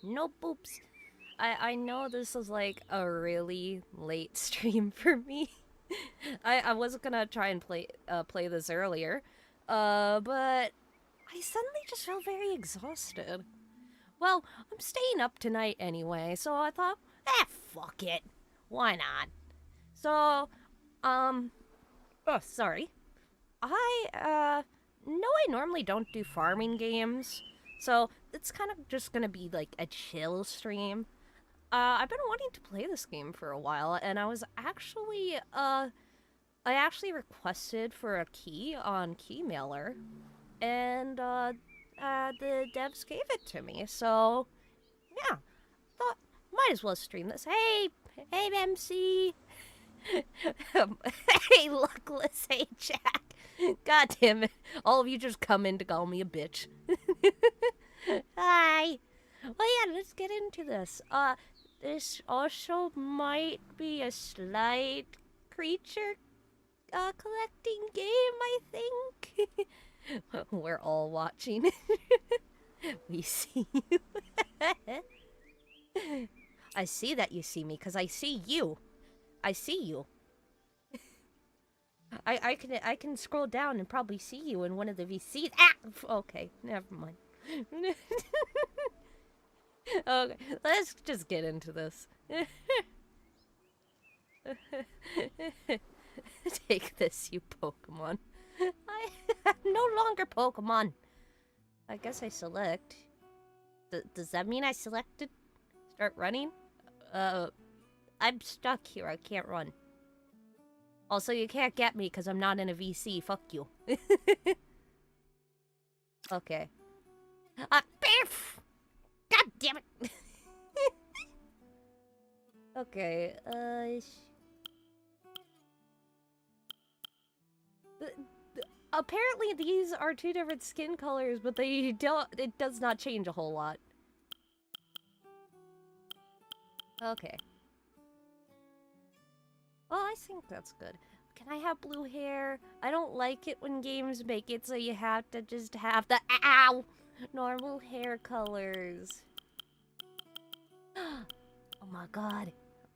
fine. No boops. I know this is like a really late stream for me. I wasn't gonna try and play this earlier, but I suddenly just felt very exhausted. Well, I'm staying up tonight anyway, so I thought, fuck it. Why not? So, oh, sorry. I normally don't do farming games, so it's kind of just gonna be like a chill stream. I've been wanting to play this game for a while, and I actually requested for a key on Keymailer, and, the devs gave it to me, so, yeah, thought, might as well stream this. Hey, MC! Hey, Luckless, hey, Jack! God damn it, all of you just come in to call me a bitch. Hi! Well, yeah, let's get into this. This also might be a slight creature collecting game, I think. We're all watching. We see you. I see that you see me, because I see you. I see you. I can scroll down and probably see you in one of the VCs. Ah! Okay, never mind. Okay, let's just get into this. Take this, you Pokemon. I am no longer Pokemon. I guess I select. Does that mean I selected? Start running? I'm stuck here. I can't run. Also, you can't get me because I'm not in a VC. Fuck you. Okay. Biff! God damn it! Okay, apparently these are two different skin colors, but it does not change a whole lot. Okay. Well, I think that's good. Can I have blue hair? I don't like it when games make it so you have to just have the normal hair colors. Oh my god.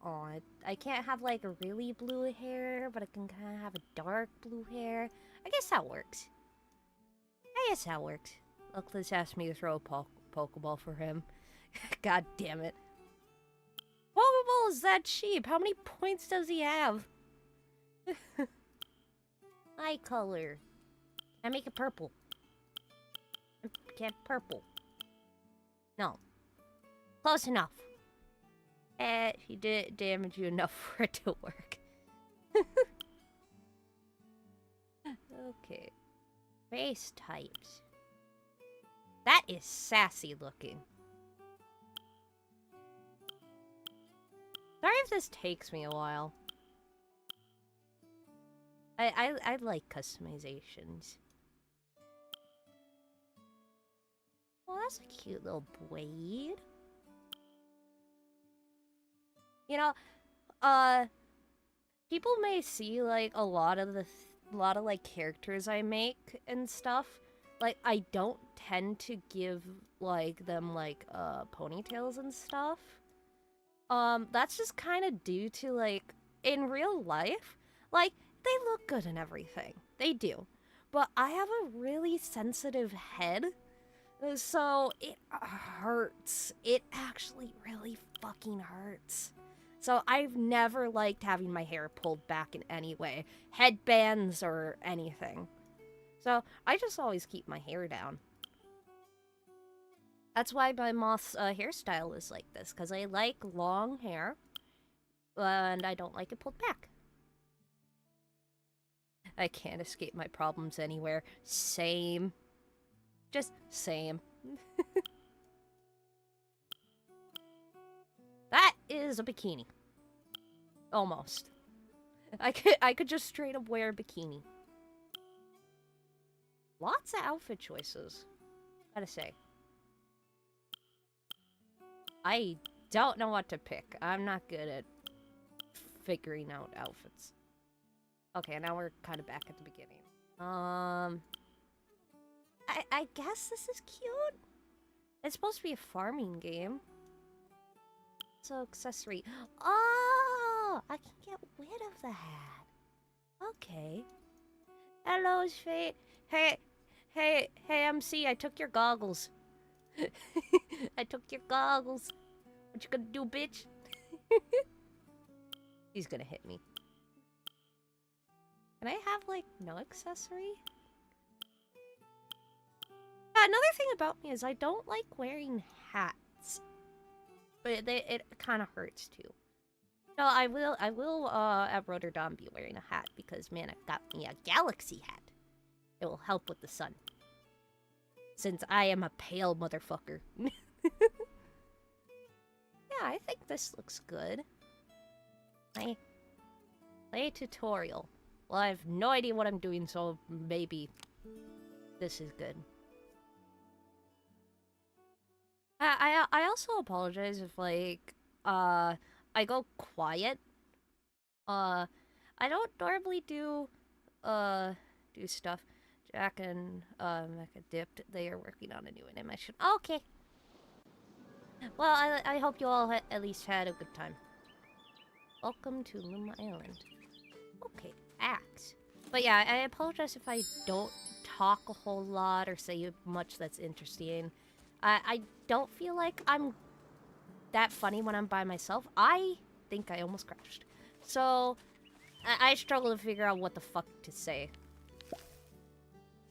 Oh, I can't have like a really blue hair, but I can kind of have a dark blue hair. I guess that works. Look, let's ask me to throw a Pokeball for him. God damn it. Pokeball is that cheap. How many points does he have? Eye color. I make it purple. Can't purple. No. Close enough. He didn't damage you enough for it to work. Okay. Base types. That is sassy looking. Sorry if this takes me a while. I like customizations. Well, that's a cute little blade. You know, people may see like a lot of like characters I make and stuff. Like, I don't tend to give like them like ponytails and stuff. That's just kind of due to like in real life, like they look good and everything. They do. But I have a really sensitive head. So it hurts. It actually really fucking hurts. So I've never liked having my hair pulled back in any way. Headbands or anything. So I just always keep my hair down. That's why my Moth's hairstyle is like this. Because I like long hair. And I don't like it pulled back. I can't escape my problems anywhere. Same. Just same. That is a bikini. Almost. I could just straight up wear a bikini. Lots of outfit choices. Gotta say. I don't know what to pick. I'm not good at figuring out outfits. Okay, now we're kind of back at the beginning. I guess this is cute. It's supposed to be a farming game. So accessory. Oh, I can get rid of the hat. Okay. Hello, Fate. Hey, MC, I took your goggles. I took your goggles. What you gonna do, bitch? He's gonna hit me. Can I have, like, no accessory? Another thing about me is I don't like wearing hats. But it kind of hurts, too. No, I will, at Rotterdam be wearing a hat because, man, I got me a galaxy hat. It will help with the sun. Since I am a pale motherfucker. Yeah, I think this looks good. Play tutorial. Well, I have no idea what I'm doing, so maybe this is good. I also apologize if, like, I go quiet. I don't normally do stuff. Jack and, Mecha Dipped, they are working on a new animation. Okay. Well, I hope you all at least had a good time. Welcome to Luma Island. Okay, axe. But yeah, I apologize if I don't talk a whole lot or say much that's interesting. I don't feel like I'm that funny when I'm by myself. I think I almost crashed. So, I struggle to figure out what the fuck to say.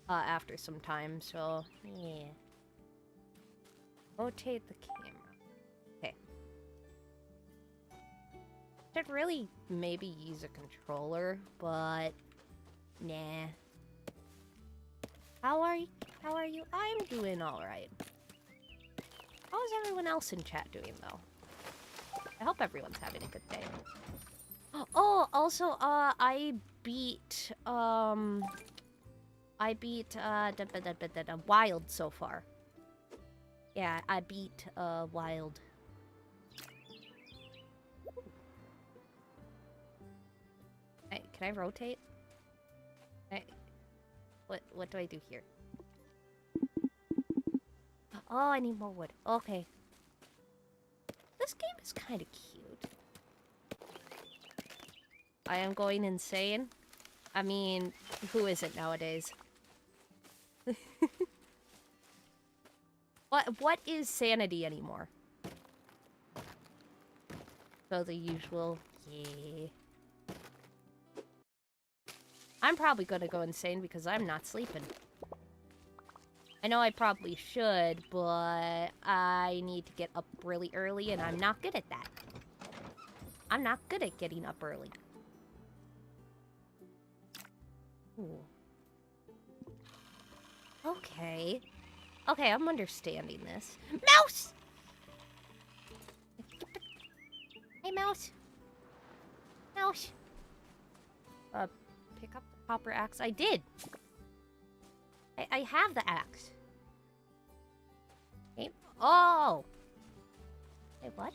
After some time, so, yeah. Rotate the camera. Okay. Should really maybe use a controller, but nah. How are you? I'm doing alright. How is everyone else in chat doing, though? I hope everyone's having a good day. Oh, also, I beat, Wild so far. Yeah, I beat, Wild. Hey, can I rotate? What do I do here? Oh, I need more wood. Okay. This game is kind of cute. I am going insane. I mean, who isn't nowadays? What is sanity anymore? So the usual, yeah. I'm probably gonna go insane because I'm not sleeping. I know I probably should, but I need to get up really early, and I'm not good at that. I'm not good at getting up early. Ooh. Okay. Okay, I'm understanding this. Mouse! Hey, mouse. Mouse. Pick up the copper axe. I did. I have the axe. Okay. Oh! Wait, what?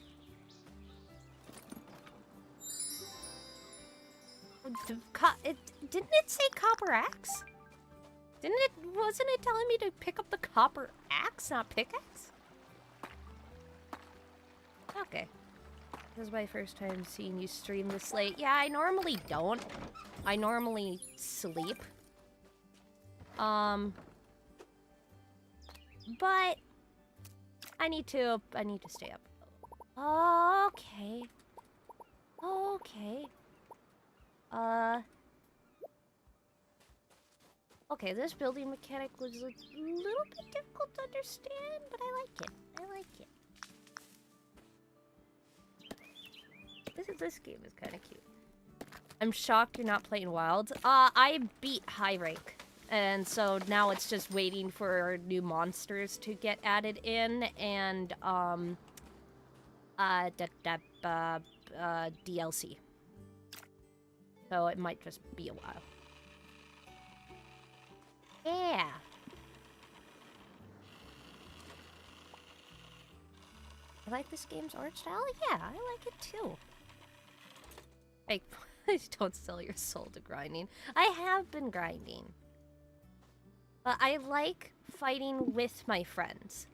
Didn't it say copper axe? Wasn't it telling me to pick up the copper axe, not pickaxe? Okay. This is my first time seeing you stream this late. Yeah, I normally don't. I normally sleep. But I need to stay up. Okay. Okay. Okay, this building mechanic was a little bit difficult to understand, but I like it. I like it. This game is kind of cute. I'm shocked you're not playing Wild. I beat high rank, and so now it's just waiting for new monsters to get added in, and DLC. So it might just be a while. Yeah. I like this game's art style. Yeah, I like it too. Hey, please don't sell your soul to grinding. I have been grinding. But I like fighting with my friends.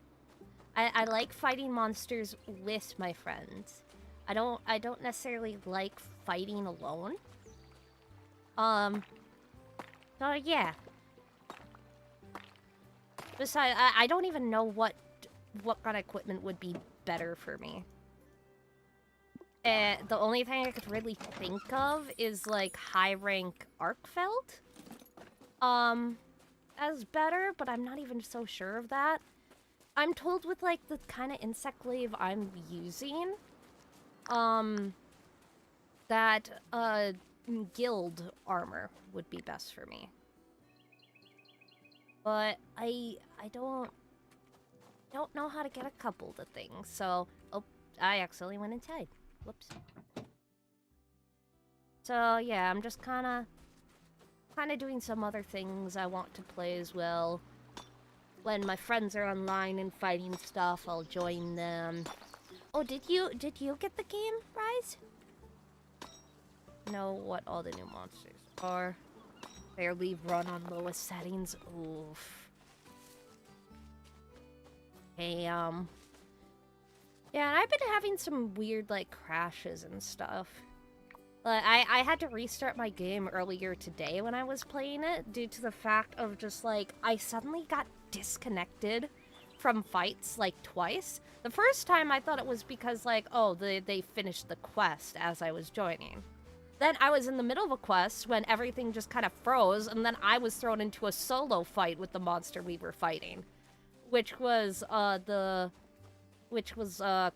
I like fighting monsters with my friends. I don't necessarily like fighting alone. So yeah. Besides, I don't even know what kind of equipment would be better for me. The only thing I could really think of is, like, high-rank Arkfeld. As better, but I'm not even so sure of that. I'm told with, like, the kind of insect glaive I'm using, that, guild armor would be best for me. But I don't know how to get a couple of things, so... Oh, I accidentally went inside. Whoops. So, yeah, I'm just kinda doing some other things I want to play as well. When my friends are online and fighting stuff, I'll join them. Oh, did you get the game, Rise? Know what all the new monsters are. Barely run on lowest settings. Oof. Hey, yeah, and I've been having some weird, like, crashes and stuff. I had to restart my game earlier today when I was playing it due to the fact of just, like, I suddenly got disconnected from fights, like, twice. The first time I thought it was because, like, oh, they finished the quest as I was joining. Then I was in the middle of a quest when everything just kind of froze, and then I was thrown into a solo fight with the monster we were fighting. Which was,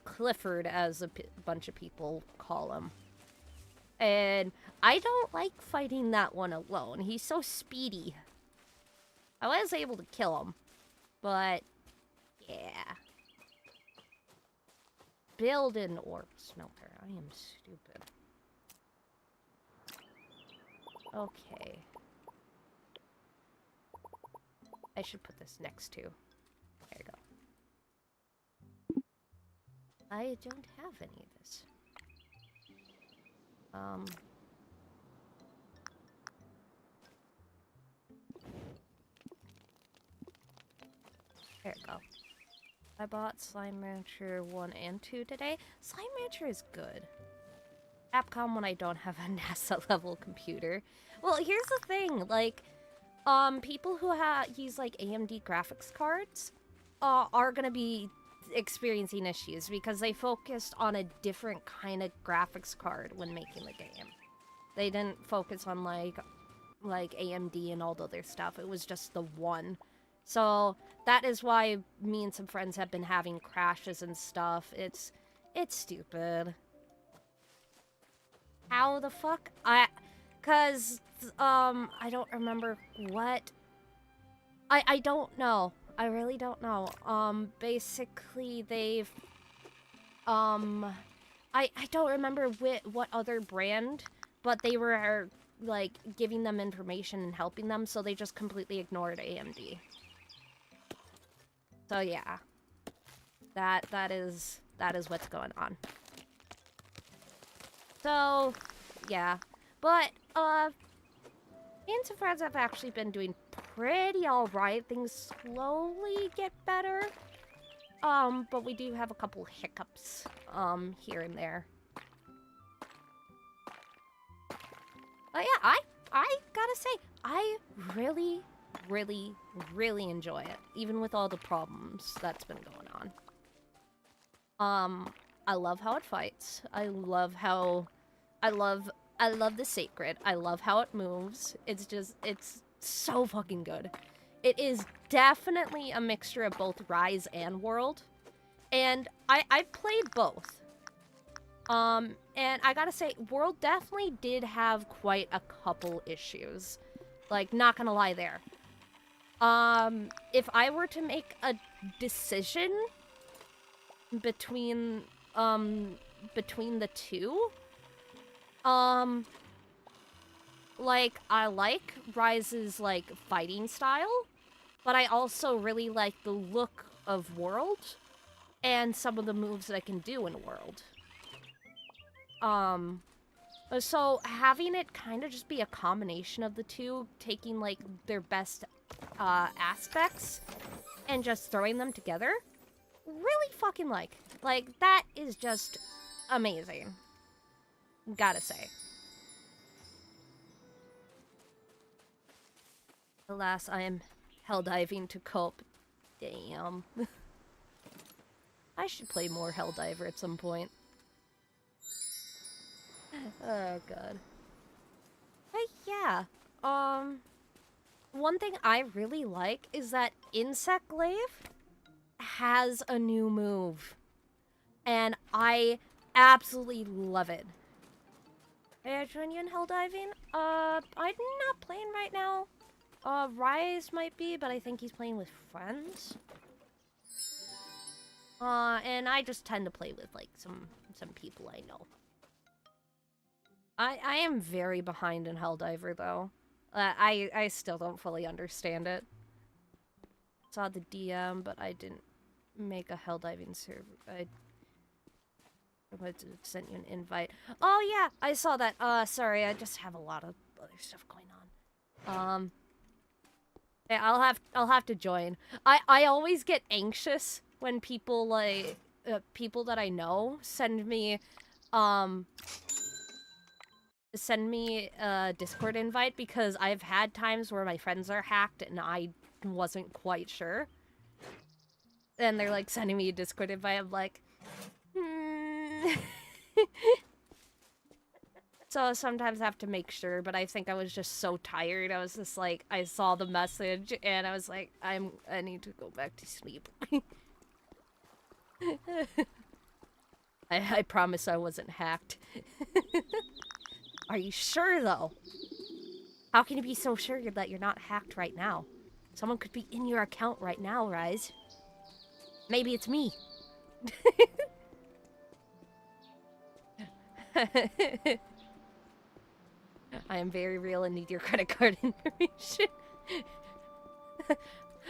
Clifford, as a bunch of people call him. And I don't like fighting that one alone. He's so speedy. I was able to kill him, but yeah. Build an ore smelter. I am stupid. Okay. I should put this next to. There you go. I don't have any of this. There you go. I bought Slime Rancher 1 and 2 today. Slime Rancher is good. Capcom when I don't have a NASA-level computer. Well, here's the thing, like, people who use, like, AMD graphics cards, are gonna be experiencing issues because they focused on a different kind of graphics card when making the game. They didn't focus on, like AMD and all the other stuff. It was just the one. So, that is why me and some friends have been having crashes and stuff. It's stupid. How the fuck? I don't remember what. I don't know. I really don't know. Basically, they've, I don't remember what other brand, but they were, like, giving them information and helping them, so they just completely ignored AMD. So, yeah. That is what's going on. So, yeah. But, me and some friends have actually been doing pretty alright. Things slowly get better. But we do have a couple hiccups, here and there. But yeah, I gotta say, I really, really, really enjoy it. Even with all the problems that's been going on. I love how it fights. I love the sacred. I love how it moves. It's so fucking good. It is definitely a mixture of both Rise and World. And I've played both. And I gotta say, World definitely did have quite a couple issues. Like, not gonna lie there. If I were to make a decision between the two, like, I like Rise's, like, fighting style, but I also really like the look of World and some of the moves that I can do in World. So having it kind of just be a combination of the two, taking, like, their best, aspects and just throwing them together, really fucking like. Like, that is just amazing. Gotta say. Alas, I am helldiving to cope. Damn. I should play more Helldiver at some point. Oh, God. But yeah, one thing I really like is that Insect Glaive has a new move. And I absolutely love it. Hey, I join you in Helldiving? I'm not playing right now. Rise might be, but I think he's playing with friends. And I just tend to play with, like, some people I know. I am very behind in Helldiver, though. I still don't fully understand it. Saw the DM, but I didn't make a Helldiving server. I sent you an invite. Oh, yeah, I saw that. Sorry, I just have a lot of other stuff going on. Yeah, I'll have to join. I always get anxious when people, like, people that I know send me a Discord invite, because I've had times where my friends are hacked and I wasn't quite sure. And they're like sending me a Discord invite. I'm like, So sometimes I have to make sure, but I think I was just so tired. I was just like, I saw the message and I was like, I need to go back to sleep. I promise I wasn't hacked. Are you sure, though? How can you be so sure that you're not hacked right now? Someone could be in your account right now, Rise. Maybe it's me. I am very real and need your credit card information.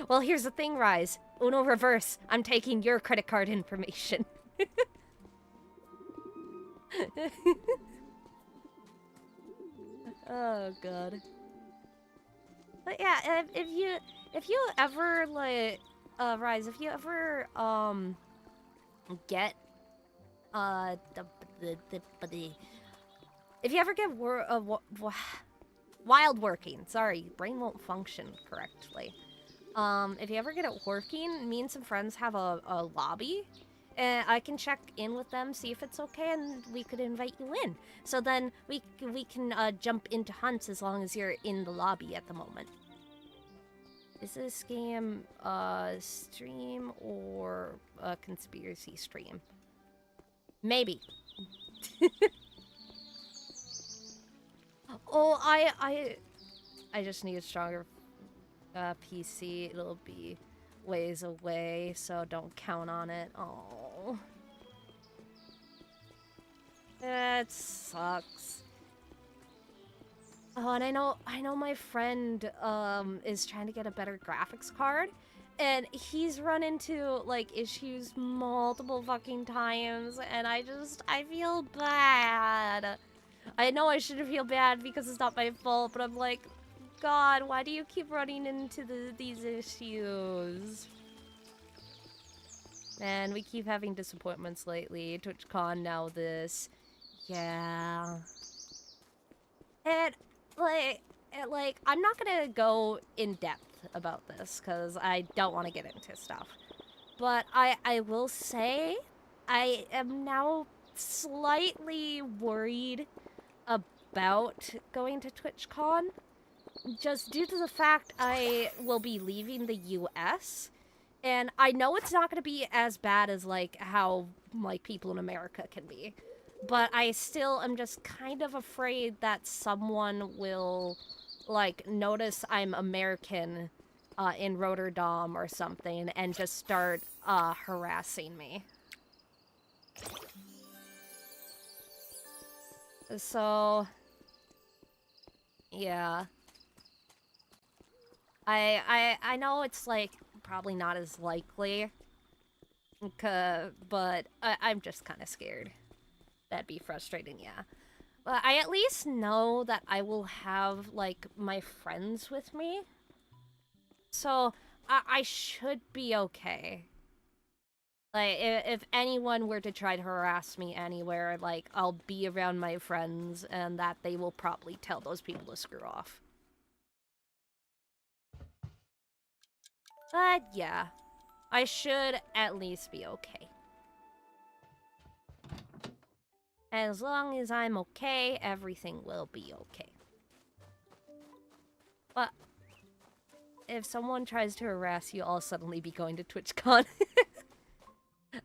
Well, here's the thing, Rise. Uno reverse. I'm taking your credit card information. Oh, God. But yeah, if you ever, like, Rise, if you ever, get, if you ever get wild working, sorry, brain won't function correctly. If you ever get it working, me and some friends have a lobby, and I can check in with them, see if it's okay, and we could invite you in. So then we can jump into hunts as long as you're in the lobby at the moment. Is this game a stream or a conspiracy stream? Maybe. Oh, I just need a stronger PC. It'll be ways away, so don't count on it. Oh, that sucks. Oh, and I know my friend is trying to get a better graphics card, and he's run into like issues multiple fucking times, and I feel bad. I know I shouldn't feel bad because it's not my fault, but I'm like, God, why do you keep running into these issues? Man, we keep having disappointments lately. Twitchcon, now this. Yeah. And, like, I'm not gonna go in depth about this, because I don't want to get into stuff. But I will say, I am now slightly worried about going to TwitchCon, just due to the fact I will be leaving the US, and I know it's not going to be as bad as, like, how, like, people in America can be, but I still am just kind of afraid that someone will, like, notice I'm American in Rotterdam or something and just start harassing me. So, yeah. I know it's, like, probably not as likely, but I'm just kind of scared. That'd be frustrating, yeah. But I at least know that I will have, like, my friends with me. So, I should be okay. Like, if anyone were to try to harass me anywhere, like, I'll be around my friends, and that they will probably tell those people to screw off. But, yeah. I should at least be okay. As long as I'm okay, everything will be okay. But if someone tries to harass you, I'll suddenly be going to TwitchCon.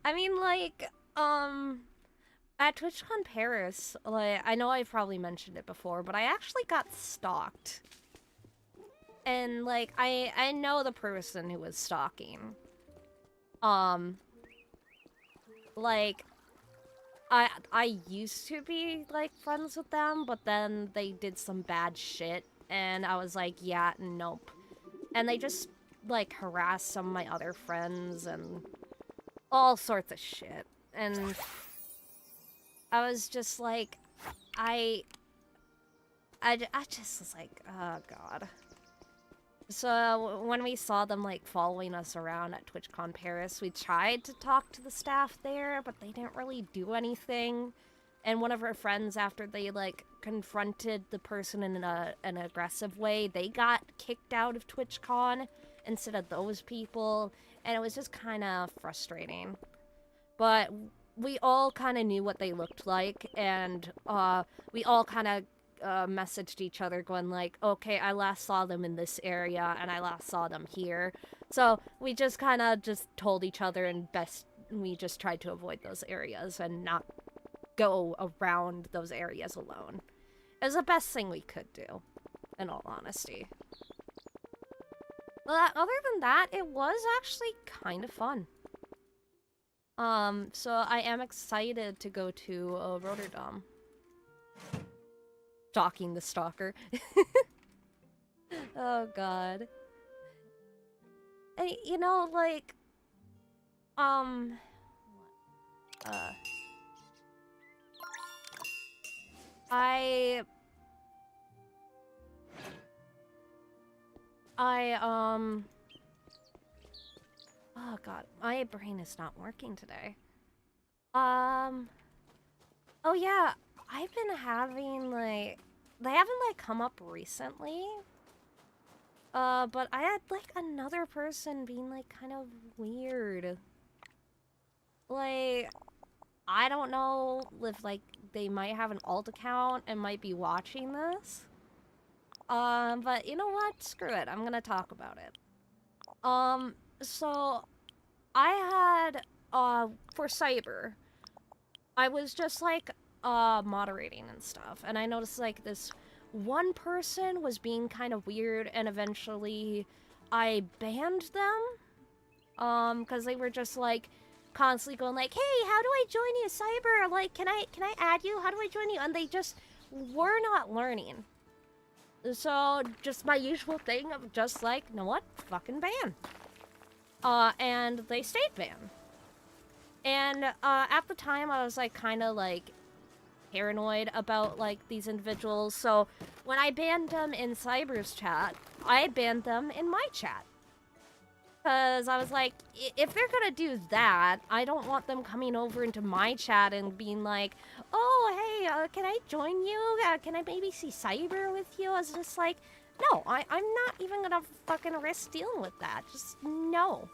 I mean, like, at TwitchCon Paris, like, I know I've probably mentioned it before, but I actually got stalked. And, like, I know the person who was stalking. Like, I used to be, like, friends with them, but then they did some bad shit, and I was like, yeah, nope. And they just, like, harassed some of my other friends, and all sorts of shit. And I was just like, I just was like, oh god. So when we saw them, like, following us around at TwitchCon Paris, we tried to talk to the staff there, but they didn't really do anything. And one of our friends, after they, like, confronted the person in an aggressive way, they got kicked out of TwitchCon instead of those people. And it was just kind of frustrating. But we all kind of knew what they looked like, and we all kind of messaged each other going like, okay, I last saw them in this area, and I last saw them here. So we just kind of just told each other, and we just tried to avoid those areas and not go around those areas alone. It was the best thing we could do, in all honesty. But other than that, it was actually kind of fun. So I am excited to go to Rotterdam. Stalking the stalker. Oh god. And, you know, like, oh god, my brain is not working today. Oh yeah, I've been having, like, they haven't, like, come up recently. But I had, like, another person being, like, kind of weird. Like, I don't know if, like, they might have an alt account and might be watching this. But you know what? Screw it. I'm gonna talk about it. So I had, for Cyber, I was just, like, moderating and stuff, and I noticed, like, this one person was being kind of weird, and eventually I banned them, because they were just, like, constantly going like, hey, how do I join you, Cyber? Like, can I add you? How do I join you? And they just were not learning. So, just my usual thing of just like, you know what? Fucking ban. And they stayed banned. And, at the time, I was, like, kind of, like, paranoid about, like, these individuals. So, when I banned them in Cyber's chat, I banned them in my chat. Because I was like, if they're gonna do that, I don't want them coming over into my chat and being like, oh, hey, can I join you? Can I maybe see Cyber with you? I was just like, no, I'm not even gonna fucking risk dealing with that. Just no.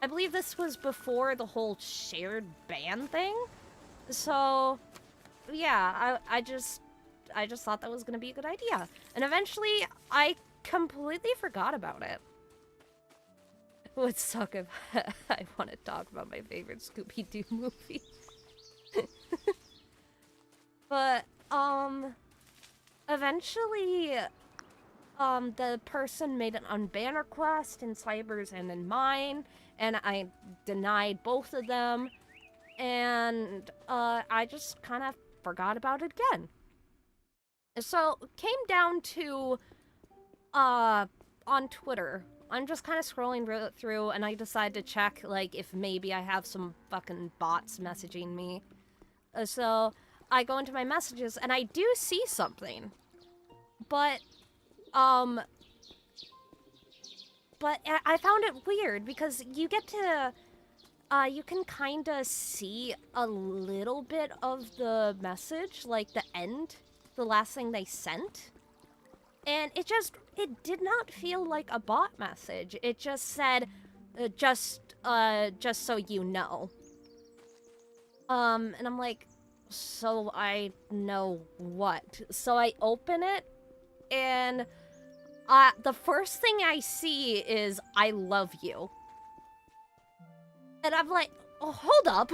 I believe this was before the whole shared ban thing. So, yeah, I just thought that was gonna be a good idea. And eventually, I completely forgot about it. It would suck if I want to talk about my favorite Scooby-Doo movie. But, eventually, the person made an unban request in Cyber's and in mine, and I denied both of them, and, I just kind of forgot about it again. So, it came down to, on Twitter, I'm just kind of scrolling through, and I decide to check, like, if maybe I have some fucking bots messaging me. So, I go into my messages, and I do see something. But I found it weird, because you get to, you can kind of see a little bit of the message, like the end, the last thing they sent. And it did not feel like a bot message. It just said, just so you know. And I'm like, so I know what? So I open it, and the first thing I see is, I love you. And I'm like, oh, hold up.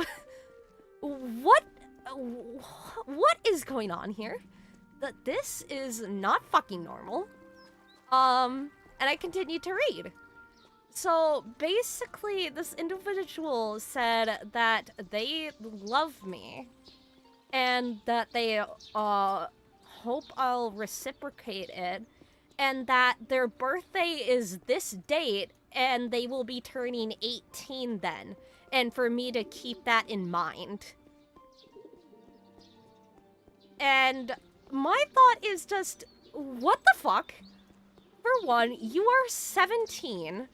What is going on here? This is not fucking normal. And I continue to read. So basically, this individual said that they love me and that they hope I'll reciprocate it, and that their birthday is this date and they will be turning 18 then, and for me to keep that in mind. And my thought is just, what the fuck? For one, you are 17.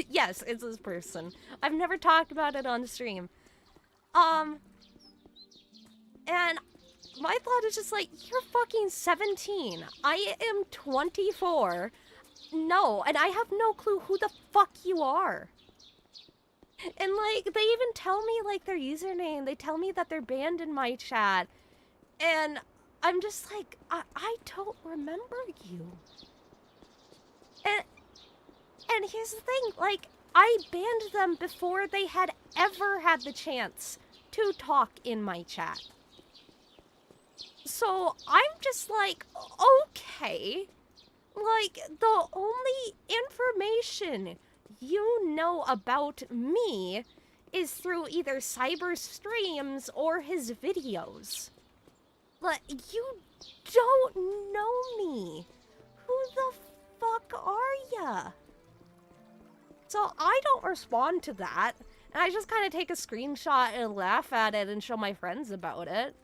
Yes, it's this person. I've never talked about it on stream. And my thought is just like, you're fucking 17. I am 24. No, and I have no clue who the fuck you are. And like, they even tell me like their username. They tell me that they're banned in my chat. And I'm just like, I don't remember you. And here's the thing, like, I banned them before they had ever had the chance to talk in my chat. So I'm just like, okay. Like, the only information you know about me is through either Cyber streams or his videos. Like, you don't know me. Who the fuck are ya? So I don't respond to that, and I just kind of take a screenshot and laugh at it and show my friends about it.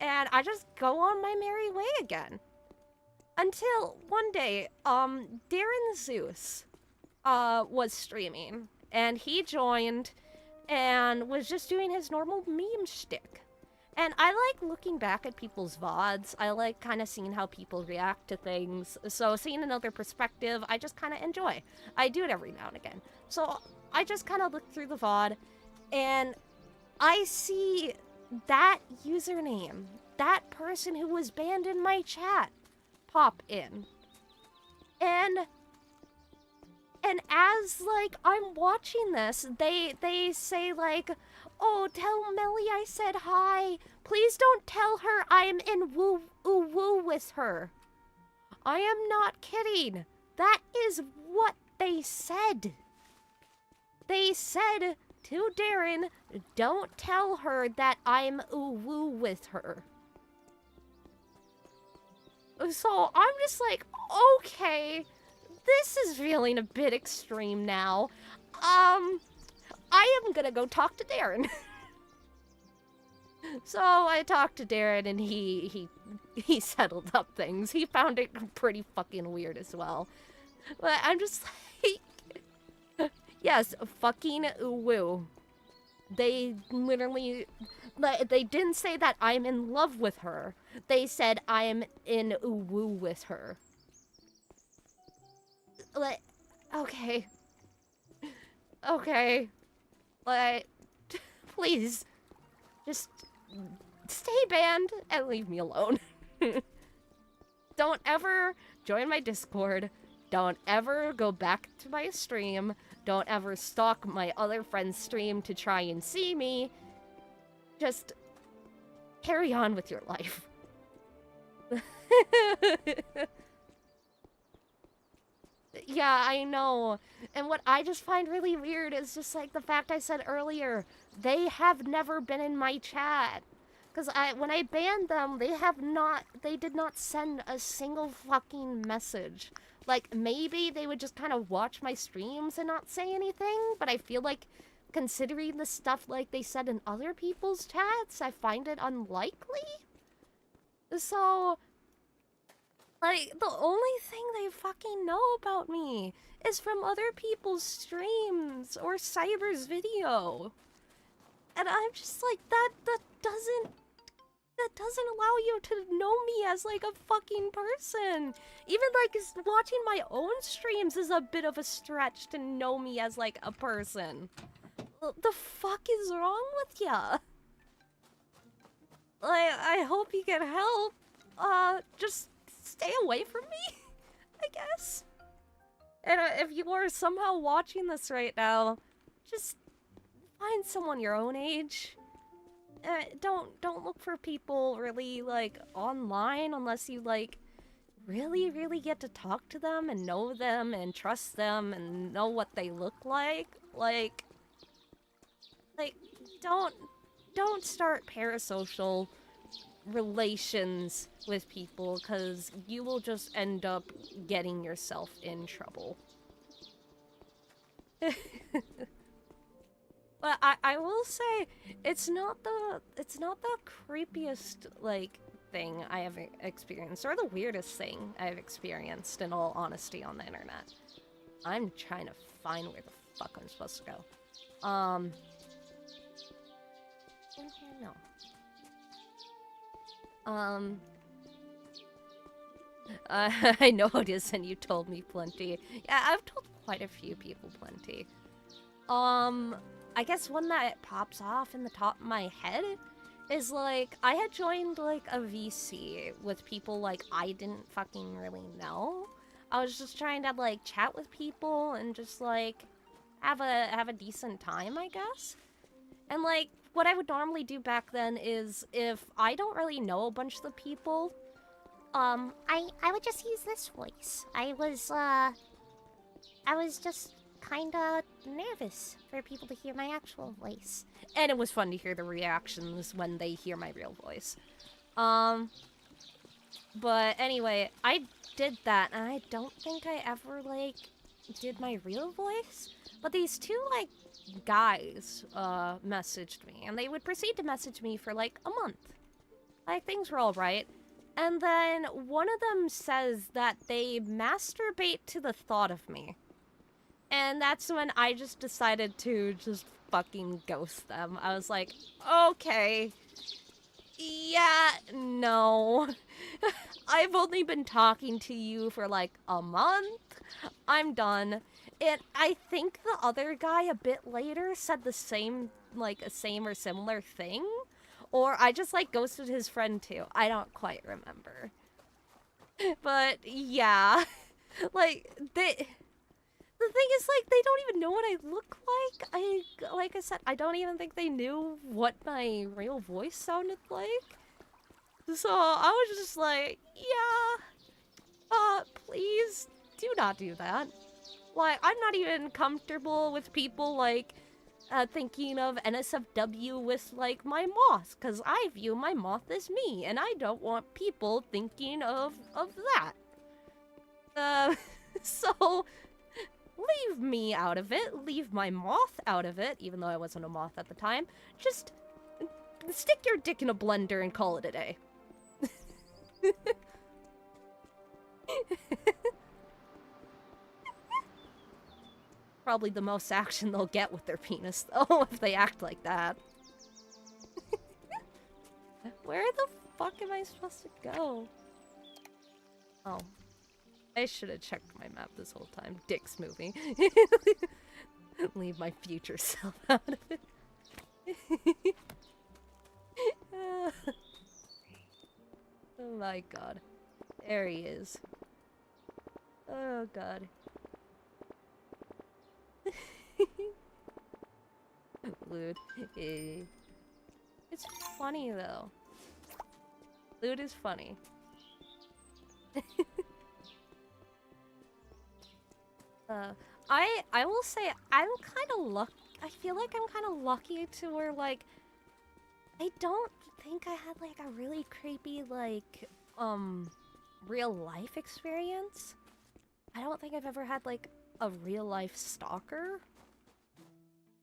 And I just go on my merry way again. Until one day, Darren Zeus was streaming, and he joined and was just doing his normal meme shtick. And I like looking back at people's VODs. I like kind of seeing how people react to things. So seeing another perspective, I just kind of enjoy. I do it every now and again. So I just kind of look through the VOD, and I see that username, that person who was banned in my chat, pop in. And as, like, I'm watching this, they say, like, oh, tell Melly I said hi. Please don't tell her I'm in woo with her. I am not kidding. That is what they said. They said to Darren, don't tell her that I'm woo with her. So I'm just like, okay, this is feeling a bit extreme now. I am gonna go talk to Darren. So I talked to Darren, and he settled up things. He found it pretty fucking weird as well. But I'm just like, yes, fucking woo. They literally, they didn't say that I'm in love with her. They said I'm in woo with her. Like, okay. Okay. Like, please, just stay banned and leave me alone. Don't ever join my Discord. Don't ever go back to my stream. Don't ever stalk my other friend's stream to try and see me. Just carry on with your life. Yeah, I know. And what I just find really weird is just like the fact I said earlier, they have never been in my chat. Because when I banned them, they did not send a single fucking message. Like, maybe they would just kind of watch my streams and not say anything, but I feel like, considering the stuff like they said in other people's chats, I find it unlikely. So, Like, the only thing they fucking know about me is from other people's streams or Cyber's video. And I'm just like, that doesn't allow you to know me as, like, a fucking person. Even, like, watching my own streams is a bit of a stretch to know me as, like, a person. The fuck is wrong with ya? I hope you get help. Just stay away from me, I guess. And if you are somehow watching this right now, just find someone your own age. Don't look for people really, like, online unless you, like, really get to talk to them and know them and trust them and know what they look like. Like, don't start parasocial relations with people, because you will just end up getting yourself in trouble. But I will say, it's not the creepiest, like, thing I have experienced, or the weirdest thing I've experienced, in all honesty, on the internet. I'm trying to find where the fuck I'm supposed to go. In here, no. I know it is, and you told me plenty. Yeah, I've told quite a few people plenty. I guess one that pops off in the top of my head is, like, I had joined, like, a VC with people, like, I didn't fucking really know. I was just trying to, like, chat with people and just, like, have a decent time, I guess. And, like, what I would normally do back then is, if I don't really know a bunch of the people, I would just use this voice. I was just kinda nervous for people to hear my actual voice. And it was fun to hear the reactions when they hear my real voice. But anyway, I did that, and I don't think I ever, like, did my real voice. But these two, like, guys, messaged me, and they would proceed to message me for, like, a month. Like, things were all right. And then one of them says that they masturbate to the thought of me. And that's when I just decided to just fucking ghost them. I was like, okay, yeah, no. I've only been talking to you for like a month. I'm done. And I think the other guy a bit later said the same, like, a same or similar thing. Or I just, like, ghosted his friend too. I don't quite remember. But, yeah. Like, the thing is, like, they don't even know what I look like. Like I said, I don't even think they knew what my real voice sounded like. So I was just like, yeah, please do not do that. Like, I'm not even comfortable with people, like, thinking of NSFW with, like, my moth, because I view my moth as me, and I don't want people thinking of that. So leave me out of it, leave my moth out of it, even though I wasn't a moth at the time. Just stick your dick in a blender and call it a day. Probably the most action they'll get with their penis, though, if they act like that. Where the fuck am I supposed to go? Oh. I should have checked my map this whole time. Dick's moving. Leave my future self out of it. Oh my god. There he is. Oh god. Lewd. It's funny though. Lewd is funny. I will say I'm kind of I feel like I'm kind of lucky to where, like, I don't think I had, like, a really creepy, like, real life experience. I don't think I've ever had, like, a real life stalker.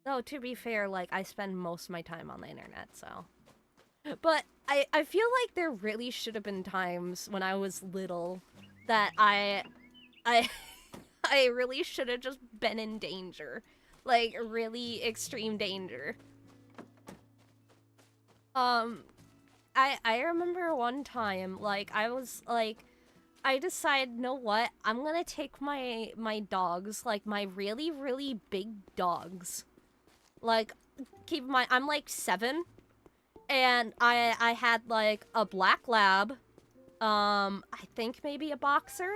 Though, to be fair, like, I spend most of my time on the internet, so. But I feel like there really should have been times when I was little that I I really should have just been in danger. Like, really extreme danger. I remember one time, like, I was, like, I decided, you know what, I'm gonna take my dogs, like, my really, really big dogs. Like, keep in mind, I'm, like, 7, and I had, like, a black lab, I think maybe a boxer,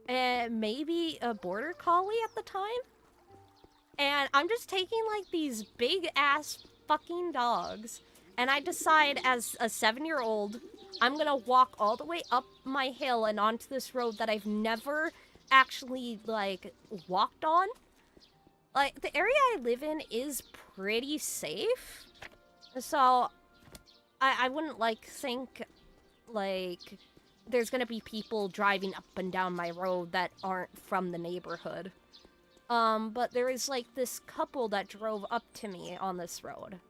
and maybe a border collie at the time. And I'm just taking, like, these big-ass fucking dogs, and I decide as a 7-year-old, I'm gonna walk all the way up my hill and onto this road that I've never actually, like, walked on. Like, the area I live in is pretty safe, so I wouldn't, like, think, like, there's gonna be people driving up and down my road that aren't from the neighborhood. But there was, like, this couple that drove up to me on this road.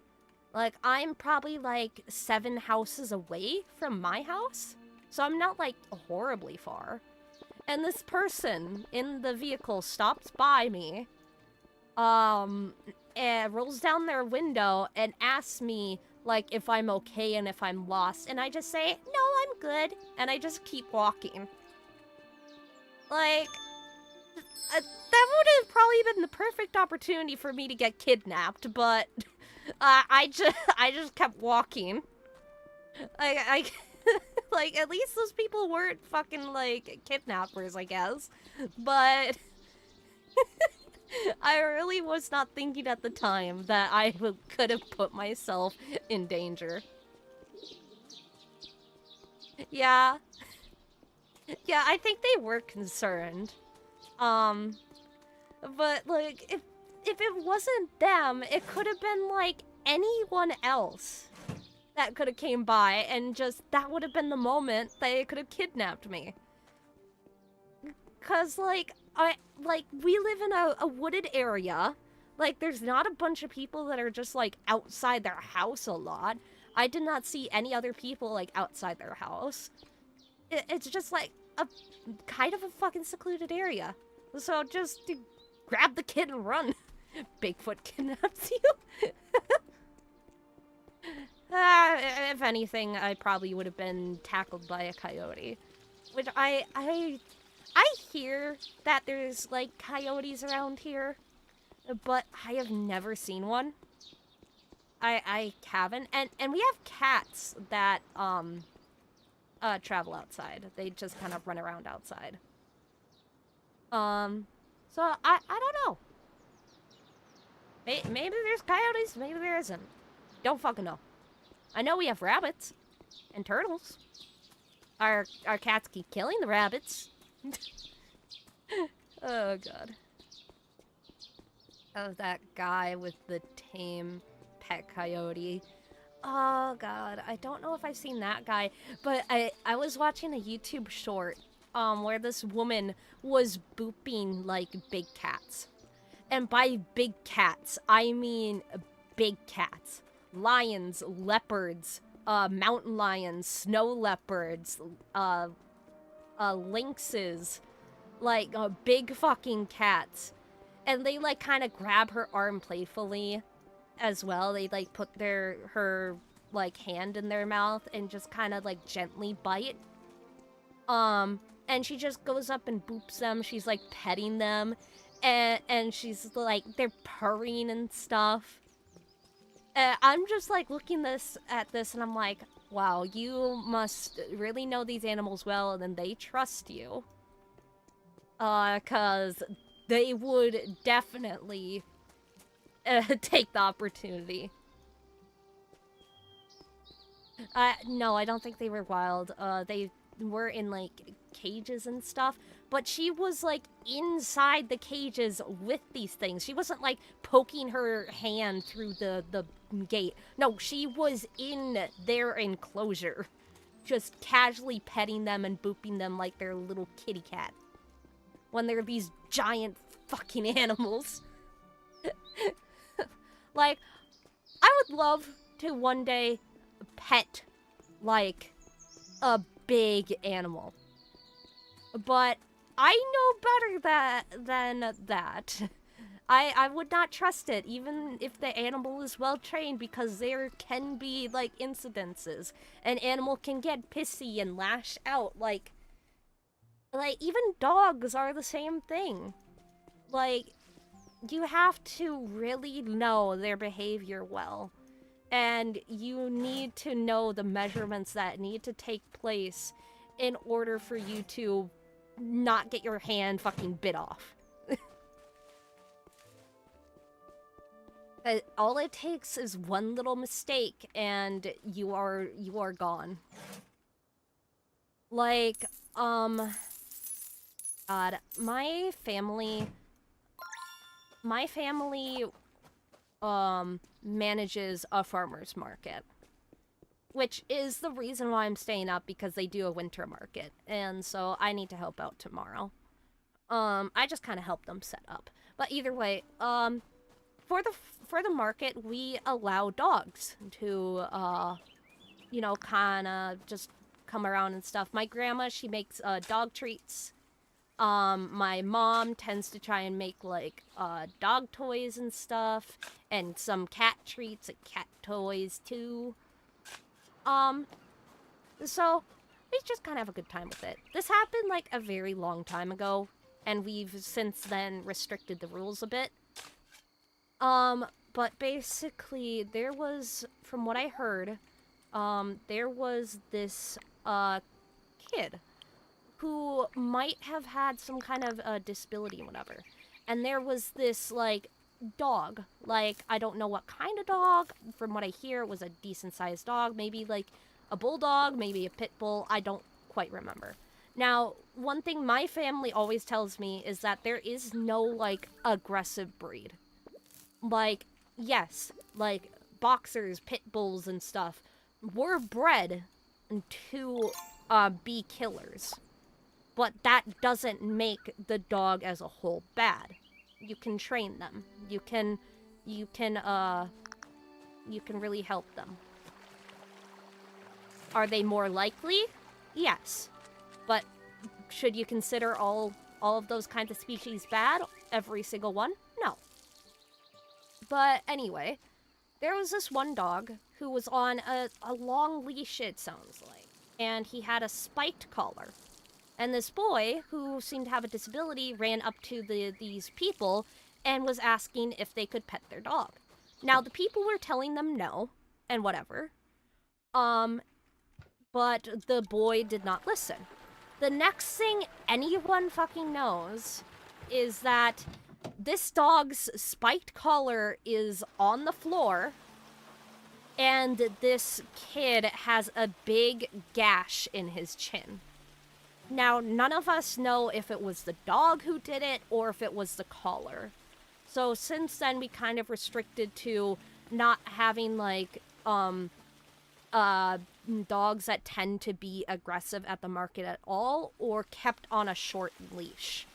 Like, I'm probably, like, 7 houses away from my house, so I'm not, like, horribly far. And this person in the vehicle stops by me, and rolls down their window and asks me, like, if I'm okay and if I'm lost, and I just say, no, I'm good, and I just keep walking. Like, that would have probably been the perfect opportunity for me to get kidnapped, but I just kept walking. I like, at least those people weren't fucking, like, kidnappers, I guess. But I really was not thinking at the time that I could have put myself in danger. Yeah. Yeah, I think they were concerned. But, like, if it wasn't them, it could have been, like, anyone else that could have came by, and just, that would have been the moment they could have kidnapped me. 'Cause, like, we live in a wooded area. Like, there's not a bunch of people that are just, like, outside their house a lot. I did not see any other people, like, outside their house. It's just, like, a kind of a fucking secluded area. So just grab the kid and run. Bigfoot kidnaps you. If anything, I probably would have been tackled by a coyote. Which I hear that there's, like, coyotes around here, but I have never seen one. I haven't. And we have cats that, travel outside. They just kind of run around outside. So I don't know. Maybe there's coyotes, maybe there isn't. Don't fucking know. I know we have rabbits and turtles. Our cats keep killing the rabbits. Oh, God. Oh, that guy with the tame pet coyote. Oh, God. I don't know if I've seen that guy, but I was watching a YouTube short, where this woman was booping, like, big cats. And by big cats, I mean big cats. Lions, leopards, mountain lions, snow leopards, lynxes, like, big fucking cats. And they, like, kind of grab her arm playfully as well. They, like, put her, like, hand in their mouth and just kind of, like, gently bite. And she just goes up and boops them. She's, like, petting them. And she's, like, they're purring and stuff. I'm just, like, looking at this, and I'm like, wow, you must really know these animals well, and then they trust you. 'Cause they would definitely take the opportunity. No, I don't think they were wild. They were in, like, cages and stuff, but she was, like, inside the cages with these things. She wasn't, like, poking her hand through the gate. No, she was in their enclosure, just casually petting them and booping them like they're a little kitty cat, when they're these giant fucking animals. Like, I would love to one day pet, like, a big animal. But I know better than that. I would not trust it, even if the animal is well trained, because there can be, like, incidences. An animal can get pissy and lash out, like, even dogs are the same thing. Like, you have to really know their behavior well. And you need to know the measurements that need to take place in order for you to not get your hand fucking bit off. All it takes is one little mistake and you are gone. Like, God, my family manages a farmer's market, which is the reason why I'm staying up, because they do a winter market, and so I need to help out tomorrow. I just kind of help them set up. But either way, for the market, we allow dogs to, you know, kind of just come around and stuff. My grandma, she makes dog treats. My mom tends to try and make, like, dog toys and stuff, and some cat treats and cat toys, too. So we just kind of have a good time with it. This happened, like, a very long time ago, and we've since then restricted the rules a bit. But basically, there was, from what I heard, there was this, kid who might have had some kind of disability or whatever. And there was this, like, dog. Like, I don't know what kind of dog. From what I hear, it was a decent-sized dog. Maybe, like, a bulldog, maybe a pit bull. I don't quite remember. Now, one thing my family always tells me is that there is no, like, aggressive breed. Like, yes, like, boxers, pit bulls, and stuff were bred to be killers. But that doesn't make the dog as a whole bad. You can train them. You can really help them. Are they more likely? Yes. But should you consider all of those kinds of species bad? Every single one? No. But anyway, there was this one dog who was on a long leash, it sounds like. And he had a spiked collar. And this boy, who seemed to have a disability, ran up to these people and was asking if they could pet their dog. Now, the people were telling them no, and whatever. But the boy did not listen. The next thing anyone fucking knows is that this dog's spiked collar is on the floor, and this kid has a big gash in his chin. Now, none of us know if it was the dog who did it or if it was the collar. So since then, we kind of restricted to not having, like, dogs that tend to be aggressive at the market at all, or kept on a short leash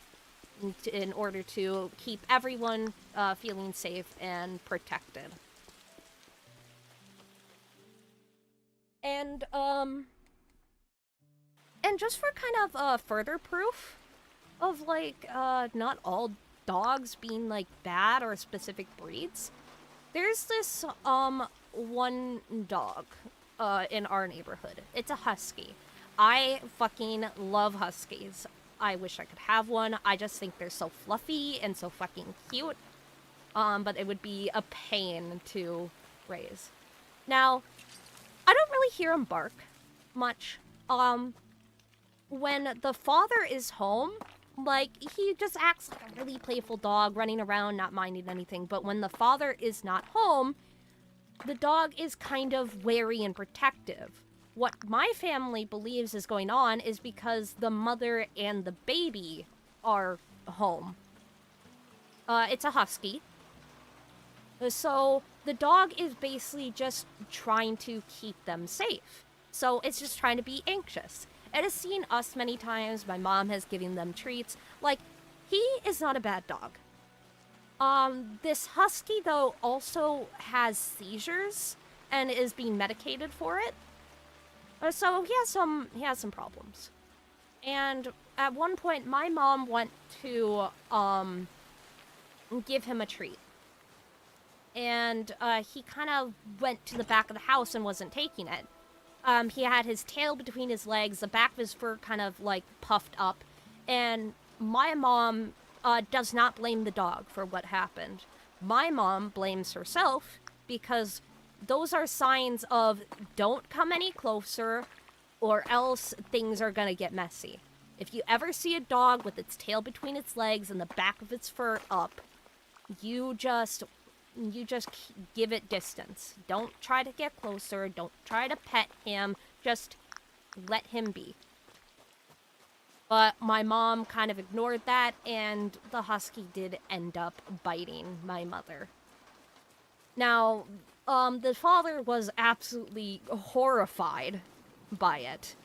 in order to keep everyone feeling safe and protected. And just for kind of further proof of, like, not all dogs being, like, bad or specific breeds, there's this one dog in our neighborhood. It's a husky. I fucking love huskies. I wish I could have one. I just think they're so fluffy and so fucking cute. But it would be a pain to raise. Now, I don't really hear him bark much. When the father is home, like, he just acts like a really playful dog, running around, not minding anything. But when the father is not home, the dog is kind of wary and protective. What my family believes is going on is because the mother and the baby are home. It's a husky. So the dog is basically just trying to keep them safe. So it's just trying to be anxious. It has seen us many times. My mom has given them treats. Like, he is not a bad dog. This husky, though, also has seizures and is being medicated for it. So he has some problems. And at one point, my mom went to give him a treat. And he kind of went to the back of the house and wasn't taking it. He had his tail between his legs, the back of his fur kind of like puffed up. And my mom does not blame the dog for what happened. My mom blames herself because those are signs of don't come any closer or else things are gonna get messy. If you ever see a dog with its tail between its legs and the back of its fur up, you just give it distance. Don't try to get closer. Don't try to pet him. Just let him be. But my mom kind of ignored that, and the husky did end up biting my mother. Now, the father was absolutely horrified by it.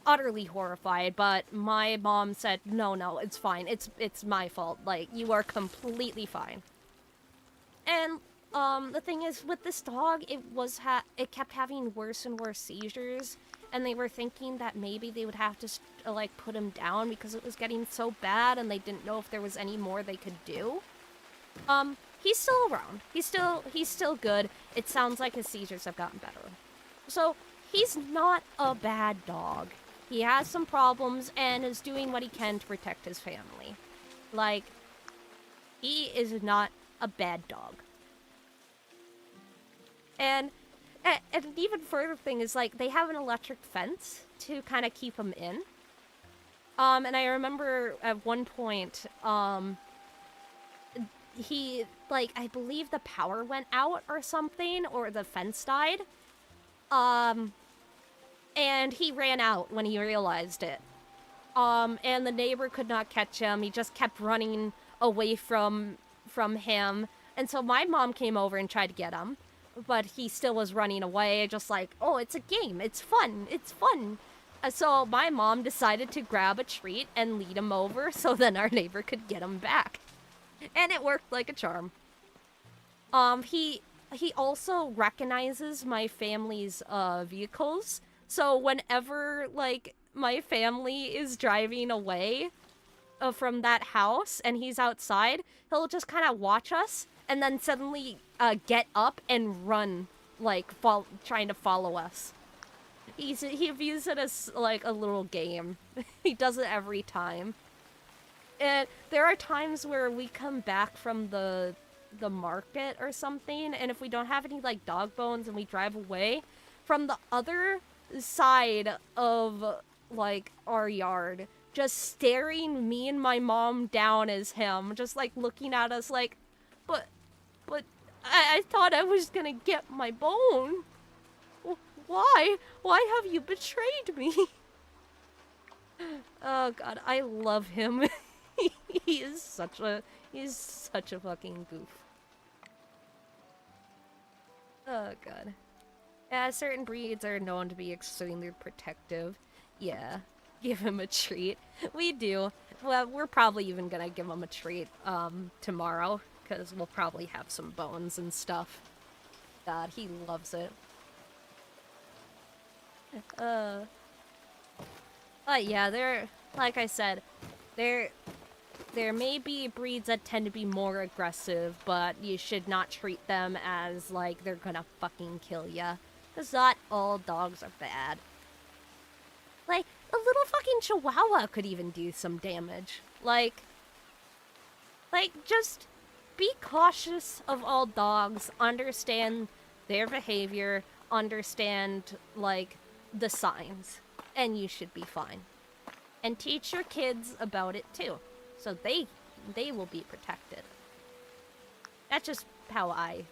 Utterly horrified, but my mom said, no, it's fine. It's my fault. Like, you are completely fine. And, the thing is, with this dog, it kept having worse and worse seizures, and they were thinking that maybe they would have to, like, put him down because it was getting so bad, and they didn't know if there was any more they could do. He's still around. He's still good. It sounds like his seizures have gotten better. So, he's not a bad dog. He has some problems and is doing what he can to protect his family. Like, he is not a bad dog. And an even further thing is, like, they have an electric fence to kind of keep him in. And I remember at one point, he, like, I believe the power went out or something, or the fence died. And he ran out when he realized it. And the neighbor could not catch him. He just kept running away from him. And so my mom came over and tried to get him. But he still was running away, just like, oh, it's a game. It's fun. It's fun. So my mom decided to grab a treat and lead him over so then our neighbor could get him back. And it worked like a charm. He also recognizes my family's vehicles. So whenever, like, my family is driving away from that house and he's outside, he'll just kind of watch us and then suddenly get up and run, like, trying to follow us. He views it as, like, a little game. He does it every time. And there are times where we come back from the market or something, and if we don't have any, like, dog bones and we drive away, from the other side of, like, our yard, just staring me and my mom down as him, just, like, looking at us like, but I thought I was gonna get my bone. Why? Why have you betrayed me? Oh god, I love him. He's such a fucking goof. Oh god. Yeah, certain breeds are known to be extremely protective. Yeah, give him a treat. We do. Well, we're probably even gonna give him a treat, tomorrow, because we'll probably have some bones and stuff. God, he loves it. But yeah, like I said, there may be breeds that tend to be more aggressive, but you should not treat them as, like, they're gonna fucking kill ya. Because not all dogs are bad. Like, a little fucking chihuahua could even do some damage. Like, just be cautious of all dogs, understand their behavior, understand, like, the signs, and you should be fine. And teach your kids about it too, so they will be protected. That's just how I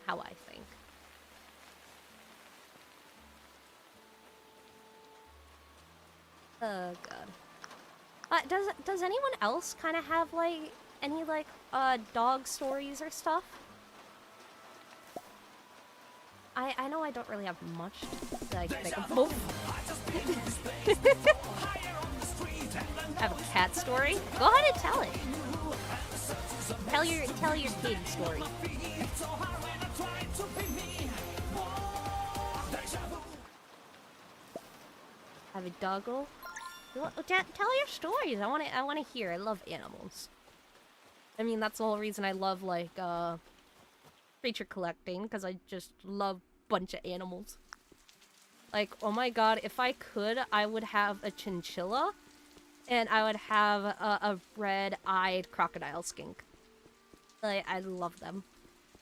think. Oh god. Does anyone else kind of have, like, any, like, dog stories or stuff? I know I don't really have much that I can think of. Oh. I have a cat story? Go ahead and tell it. Tell your kid story. Have a doggo? Tell your stories. I wanna hear. I love animals. I mean, that's the whole reason I love, like, creature collecting, because I just love a bunch of animals. Like, oh my god, if I could, I would have a chinchilla, and I would have a red-eyed crocodile skink. Like, I love them.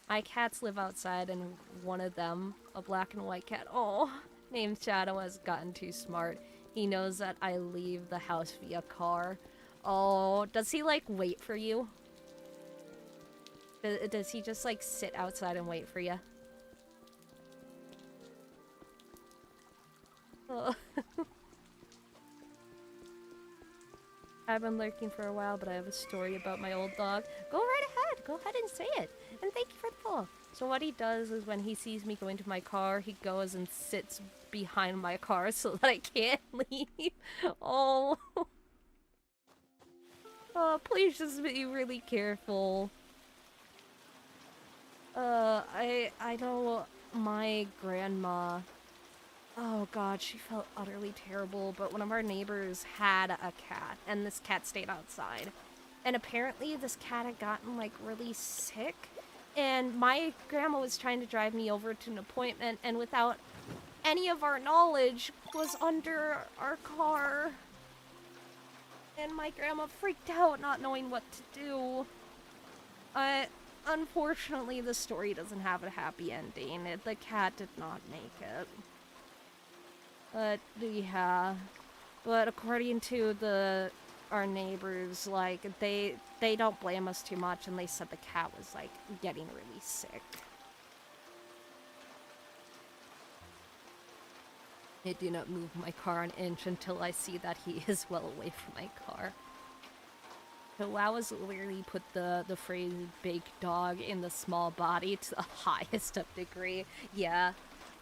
My cats live outside, and one of them, a black and white cat, named Shadow, has gotten too smart. He knows that I leave the house via car. Oh, does he, like, wait for you? Does he just, like, sit outside and wait for you? Oh. I've been lurking for a while, but I have a story about my old dog. Go right ahead. Go ahead and say it. And thank you for the follow. So what he does is when he sees me going to my car, he goes and sits behind my car so that I can't leave. Oh. Oh, please just be really careful. I know my grandma... Oh god, she felt utterly terrible, but one of our neighbors had a cat, and this cat stayed outside. And apparently this cat had gotten, like, really sick, and my grandma was trying to drive me over to an appointment, and without any of our knowledge, was under our car. And my grandma freaked out, not knowing what to do. Unfortunately, the story doesn't have a happy ending. The cat did not make it. But, yeah. But according to our neighbors, like, they don't blame us too much, and they said the cat was, like, getting really sick. I do not move my car an inch until I see that he is well away from my car. Chihuahuas literally put the phrase big dog in the small body to the highest of degree. Yeah.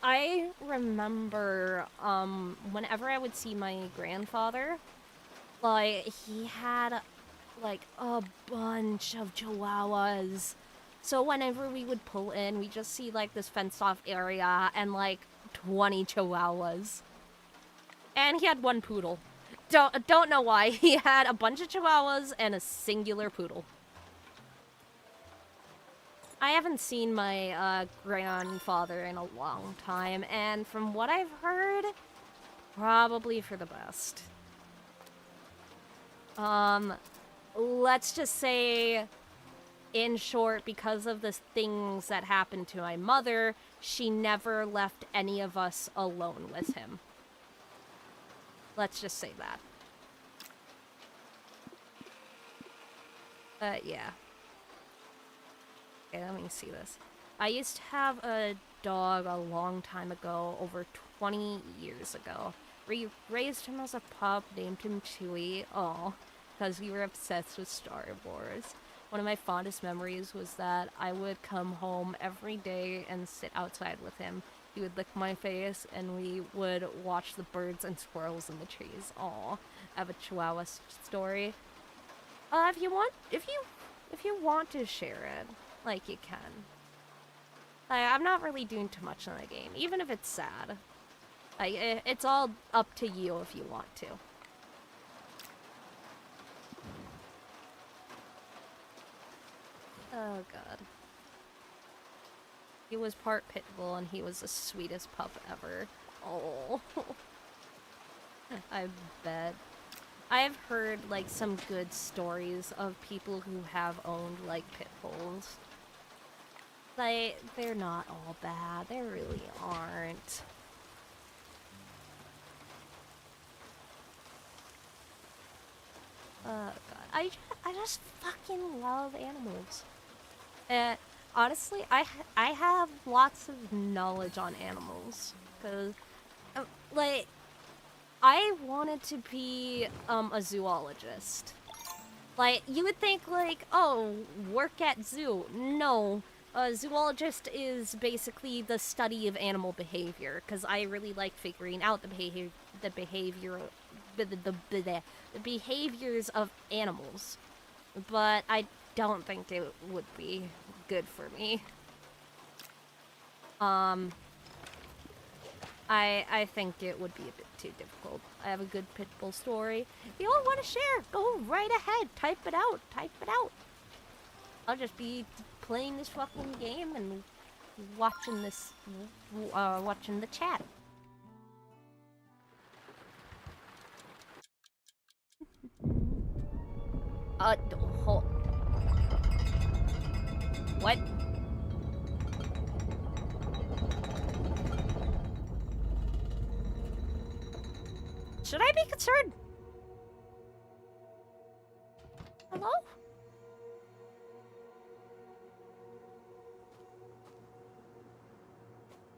I remember, whenever I would see my grandfather, like, he had, like, a bunch of chihuahuas. So whenever we would pull in, we just see, like, this fenced-off area and, like, 20 chihuahuas. And he had one poodle. Don't know why. He had a bunch of chihuahuas and a singular poodle. I haven't seen my grandfather in a long time, and from what I've heard, probably for the best. Let's just say, in short, because of the things that happened to my mother, she never left any of us alone with him. Let's just say that. Yeah. Okay, let me see this. I used to have a dog a long time ago, over 20 years ago. We raised him as a pup, named him Chewie. Oh, because we were obsessed with Star Wars. One of my fondest memories was that I would come home every day and sit outside with him. He would lick my face, and we would watch the birds and squirrels in the trees. Aw, I have a Chihuahua story. If you want to share it, like, you can. I'm not really doing too much in the game, even if it's sad. It's all up to you if you want to. Oh god. He was part pit bull, and he was the sweetest pup ever. Oh. I bet. I have heard, like, some good stories of people who have owned, like, pit bulls. Like, they're not all bad. They really aren't. Oh god. I just fucking love animals. Honestly, I have lots of knowledge on animals, because, like, I wanted to be, a zoologist. Like, you would think, like, oh, work at zoo. No, a zoologist is basically the study of animal behavior, because I really like figuring out the behaviors of animals. But I don't think it would be good for me. I think it would be a bit too difficult. I have a good Pitbull story. If you all want to share, go right ahead. Type it out. Type it out. I'll just be playing this fucking game and watching this, watching the chat. What? Should I be concerned? Hello?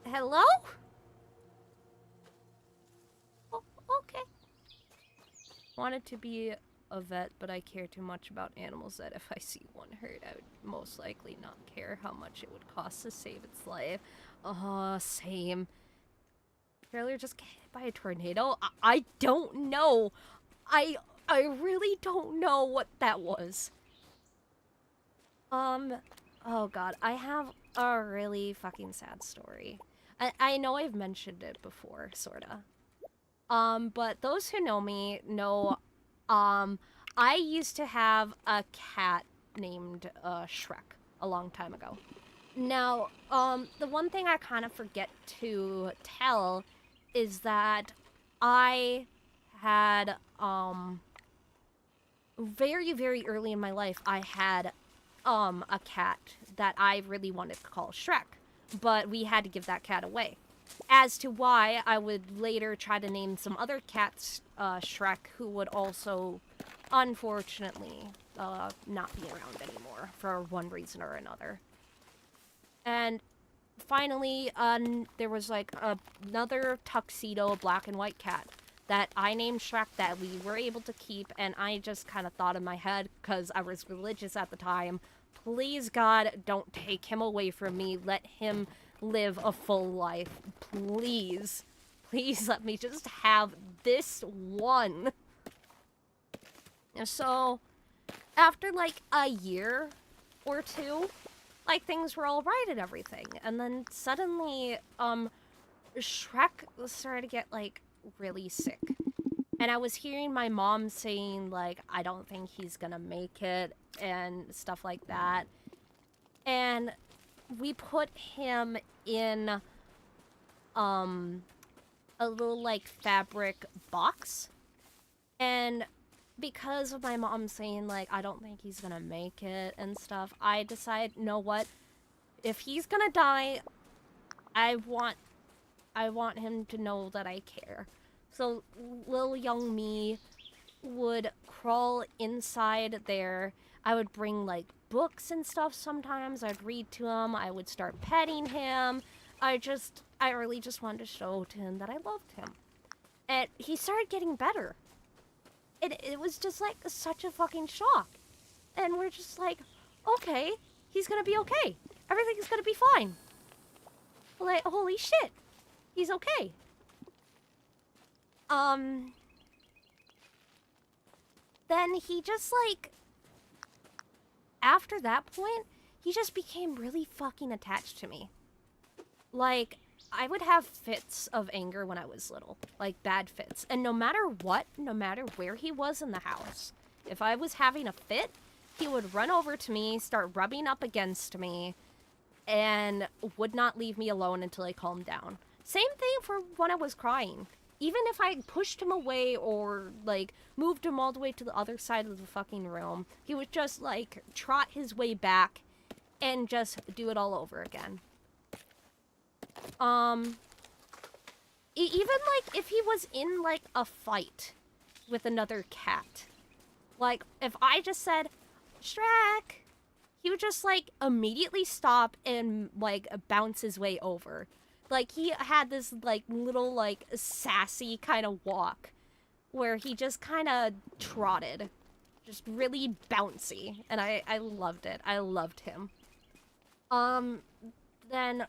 Hello? Oh, okay. Wanted to be a vet, but I care too much about animals that if I see one hurt, I would most likely not care how much it would cost to save its life. Same. Earlier just got hit by a tornado? I don't know. I really don't know what that was. Oh god, I have a really fucking sad story. I know I've mentioned it before, sorta. But those who know me know, I used to have a cat named, Shrek a long time ago. Now, the one thing I kind of forget to tell is that I had, very, very early in my life, I had, a cat that I really wanted to call Shrek, but we had to give that cat away. As to why, I would later try to name some other cats, Shrek, who would also, unfortunately, not be around anymore for one reason or another. And finally, there was like another tuxedo black and white cat that I named Shrek that we were able to keep, and I just kind of thought in my head, because I was religious at the time, please God, don't take him away from me, let him live a full life, please. Please let me just have this one. And so, after like a year or two, like things were all right and everything, and then suddenly, Shrek started to get like really sick. And I was hearing my mom saying, like, I don't think he's gonna make it, and stuff like that. And we put him in, a little, like, fabric box. And because of my mom saying, like, I don't think he's gonna make it and stuff, I decided, you know what? If he's gonna die, I want him to know that I care. So little young me would crawl inside there. I would bring like books and stuff sometimes. I'd read to him. I would start petting him. I really just wanted to show to him that I loved him. And he started getting better. It was just like such a fucking shock. And we're just like, okay, he's gonna be okay. Everything's gonna be fine. Like, holy shit. He's okay. Then he just, like, after that point, he just became really fucking attached to me. Like, I would have fits of anger when I was little. Like, bad fits. And no matter what, no matter where he was in the house, if I was having a fit, he would run over to me, start rubbing up against me, and would not leave me alone until I calmed down. Same thing for when I was crying. Even if I pushed him away or, like, moved him all the way to the other side of the fucking room, he would just, like, trot his way back and just do it all over again. Even, like, if he was in, like, a fight with another cat, like, if I just said, Shrek, he would just, like, immediately stop and, like, bounce his way over. Like, he had this, like, little, like, sassy kind of walk where he just kind of trotted. Just really bouncy. And I loved it. I loved him. Then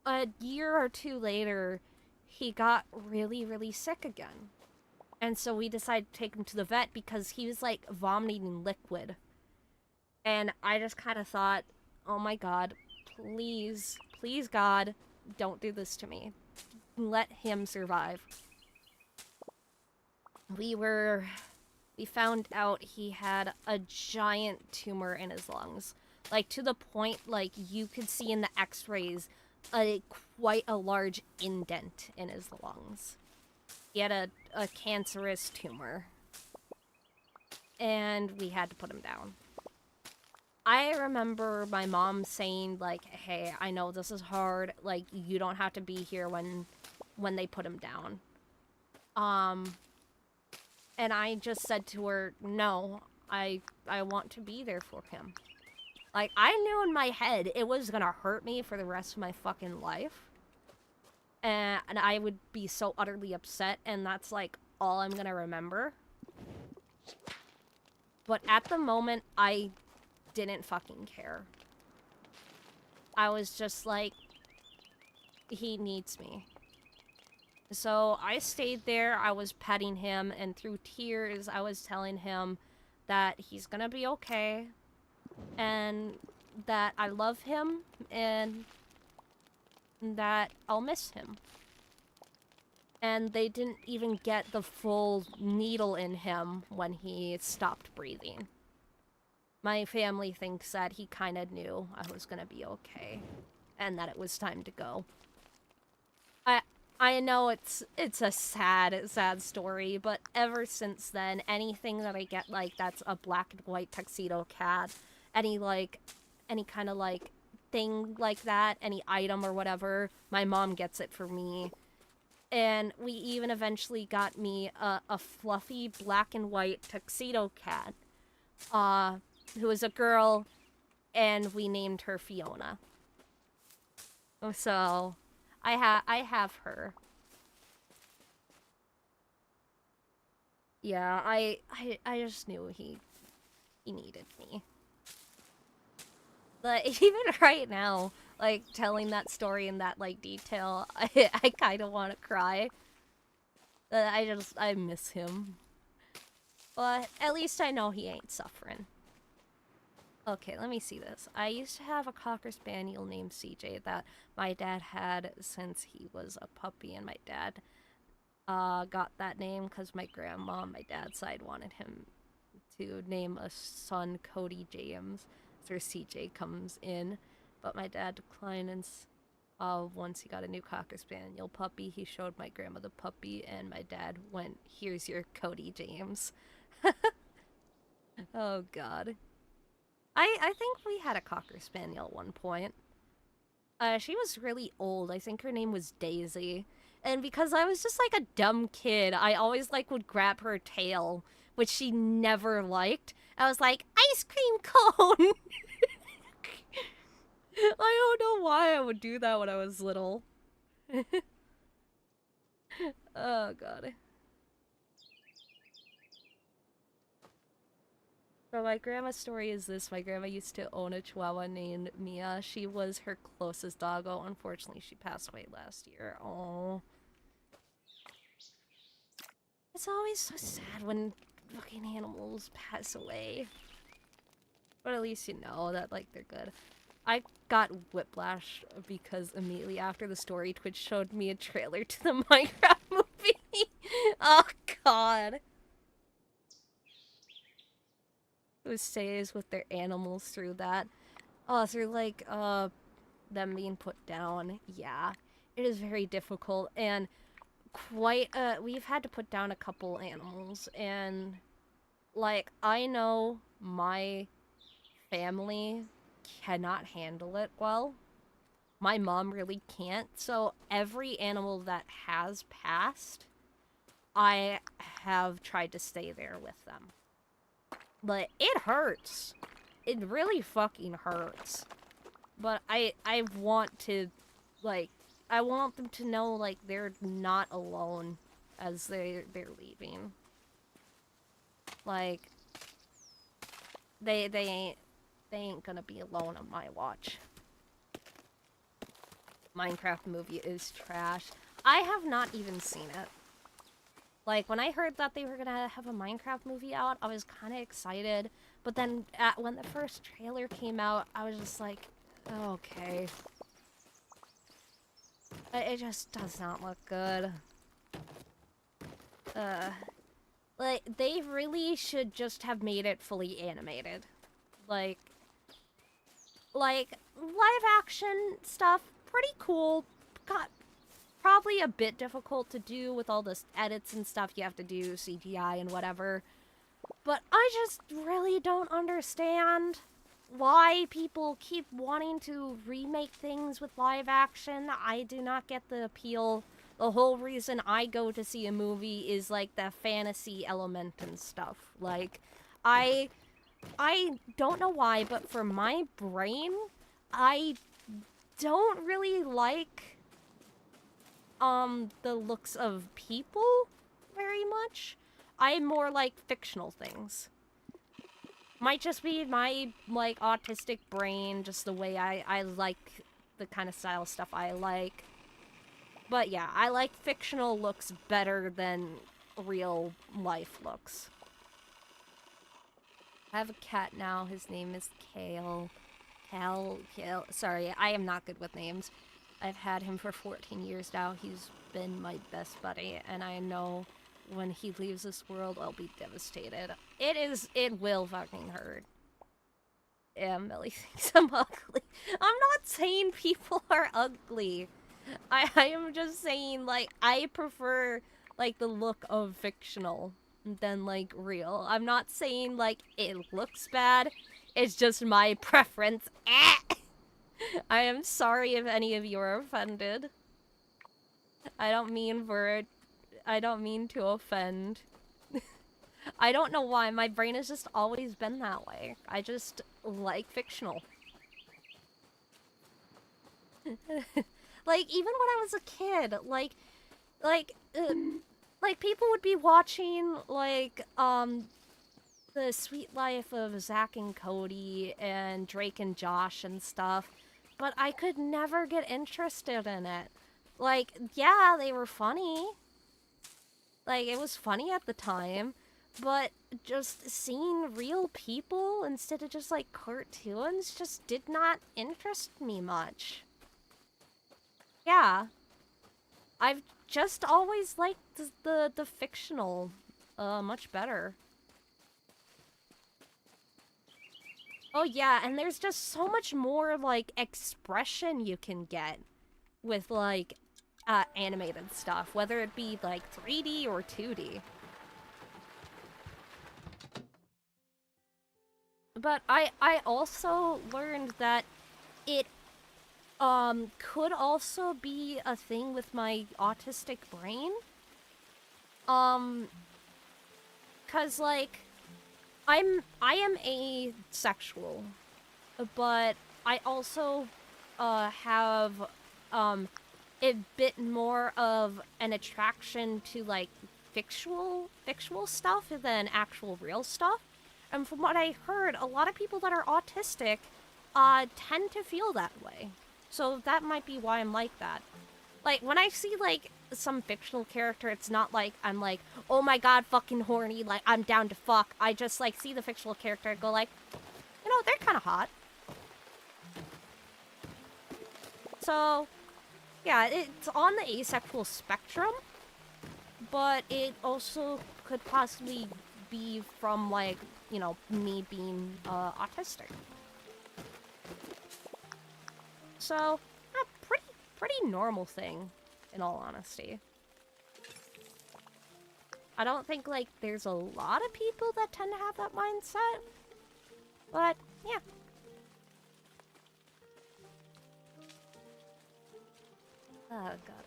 a year or two later, he got really, really sick again. And so we decided to take him to the vet because he was, like, vomiting liquid. And I just kind of thought, oh my god, please God, don't do this to me. Let him survive. we found out he had a giant tumor in his lungs. Like, to the point, like, you could see in the x-rays quite a large indent in his lungs. He had a cancerous tumor. And we had to put him down. I remember my mom saying, like, hey, I know this is hard. Like, you don't have to be here when they put him down. And I just said to her, no, I want to be there for him. Like, I knew in my head it was gonna hurt me for the rest of my fucking life. And I would be so utterly upset, and that's, like, all I'm gonna remember. But at the moment, I didn't fucking care. I was just like, he needs me. So I stayed there, I was petting him, and through tears, I was telling him that he's gonna be okay, and that I love him, and that I'll miss him. And they didn't even get the full needle in him when he stopped breathing. My family thinks that he kind of knew I was gonna be okay, and that it was time to go. I know it's a sad story, but ever since then, anything that I get, like, that's a black and white tuxedo cat, any kind of, like, thing like that, any item or whatever, my mom gets it for me. And we even eventually got me a fluffy black and white tuxedo cat, who was a girl, and we named her Fiona. So I have her. Yeah, I just knew he needed me. But even right now, like, telling that story in that, like, detail, I kind of want to cry. I miss him. But at least I know he ain't suffering. Okay, let me see this. I used to have a Cocker Spaniel named CJ that my dad had since he was a puppy, and my dad got that name because my grandma on my dad's side wanted him to name a son Cody James, so CJ comes in, but my dad declined, and once he got a new Cocker Spaniel puppy, he showed my grandma the puppy, and my dad went, here's your Cody James. Oh god. I think we had a Cocker Spaniel at one point. She was really old. I think her name was Daisy. And because I was just like a dumb kid, I always like would grab her tail, which she never liked. I was like, ice cream cone! I don't know why I would do that when I was little. Oh god. So my grandma's story is this. My grandma used to own a chihuahua named Mia. She was her closest doggo. Unfortunately, she passed away last year. Oh. It's always so sad when fucking animals pass away. But at least you know that, like, they're good. I got whiplash because immediately after the story, Twitch showed me a trailer to the Minecraft movie. Oh, God. Who stays with their animals through that. Oh, through, like, them being put down. Yeah, it is very difficult, and we've had to put down a couple animals, and, like, I know my family cannot handle it well. My mom really can't, so every animal that has passed, I have tried to stay there with them. But it hurts. It really fucking hurts. But I want to, like, I want them to know, like, they're not alone as they're leaving. Like, they ain't gonna be alone on my watch. Minecraft movie is trash. I have not even seen it. Like, when I heard that they were gonna have a Minecraft movie out, I was kind of excited. But then, when the first trailer came out, I was just like, okay. It just does not look good. Like, they really should just have made it fully animated. Like, live action stuff, pretty cool. Got probably a bit difficult to do with all the edits and stuff you have to do, CGI and whatever. But I just really don't understand why people keep wanting to remake things with live action. I do not get the appeal. The whole reason I go to see a movie is like the fantasy element and stuff. Like, I don't know why, but for my brain, I don't really like the looks of people very much. I more like fictional things. Might just be my, like, autistic brain, just the way I like the kind of style stuff I like. But yeah, I like fictional looks better than real life looks. I have a cat now. His name is Kale. Kale. Sorry, I am not good with names. I've had him for 14 years now. He's been my best buddy, and I know when he leaves this world, I'll be devastated. It will fucking hurt. Yeah, Millie thinks I'm ugly. I'm not saying people are ugly. I am just saying, like, I prefer, like, the look of fictional than, like, real. I'm not saying, like, it looks bad. It's just my preference. I am sorry if any of you are offended. I don't mean to offend. I don't know why. My brain has just always been that way. I just like fictional. Like, even when I was a kid, like people would be watching, like, The Sweet Life of Zack and Cody and Drake and Josh and stuff, but I could never get interested in it. Like, yeah, they were funny. Like, it was funny at the time, but just seeing real people instead of just, like, cartoons just did not interest me much. Yeah. I've just always liked the fictional much better. Oh yeah, and there's just so much more, like, expression you can get with, like, animated stuff, whether it be, like, 3D or 2D. But I also learned that it could also be a thing with my autistic brain. 'Cause, like, I am asexual, but I also have a bit more of an attraction to, like, fictional stuff than actual real stuff. And from what I heard, a lot of people that are autistic tend to feel that way. So that might be why I'm like that. Like, when I see, like, some fictional character, it's not like I'm like, oh my god, fucking horny, like, I'm down to fuck. I just, like, see the fictional character and go like, you know, they're kind of hot. So, yeah, it's on the asexual spectrum, but it also could possibly be from, like, you know, me being autistic. So, a pretty normal thing, in all honesty. I don't think, like, there's a lot of people that tend to have that mindset, but, yeah. Oh, God.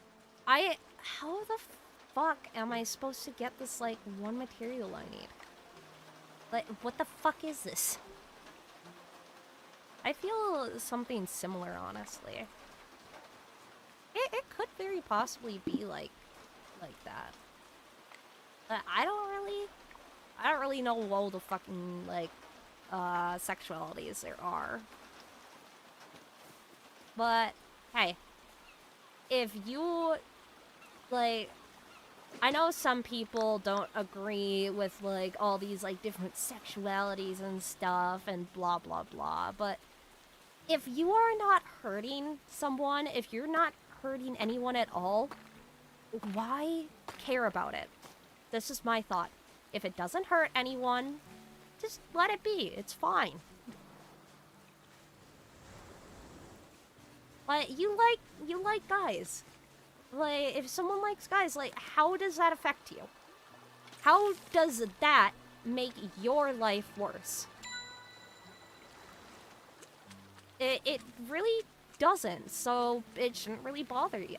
How the fuck am I supposed to get this, like, one material I need? Like, what the fuck is this? I feel something similar, honestly. It could very possibly be, like that. But I don't really know all the fucking, like, sexualities there are. But, hey, if you, like, I know some people don't agree with, like, all these, like, different sexualities and stuff and blah, blah, blah, but if you are not hurting someone, if you're not hurting anyone at all, why care about it? This is my thought. If it doesn't hurt anyone, just let it be. It's fine. Like, you like guys. Like, if someone likes guys, like, how does that affect you? How does that make your life worse? It really doesn't, so it shouldn't really bother you.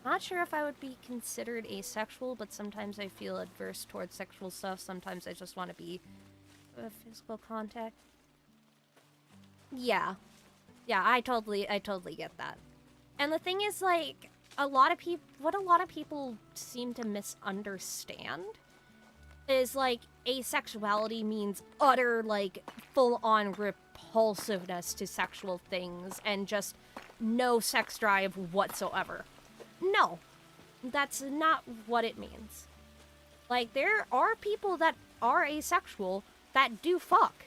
Not sure if I would be considered asexual, but sometimes I feel adverse towards sexual stuff. Sometimes I just want to be physical contact. Yeah. Yeah, I totally get that. And the thing is, like, what a lot of people seem to misunderstand is, like, asexuality means utter, like, full-on repulsiveness to sexual things and just no sex drive whatsoever. No, that's not what it means. Like, there are people that are asexual that do fuck.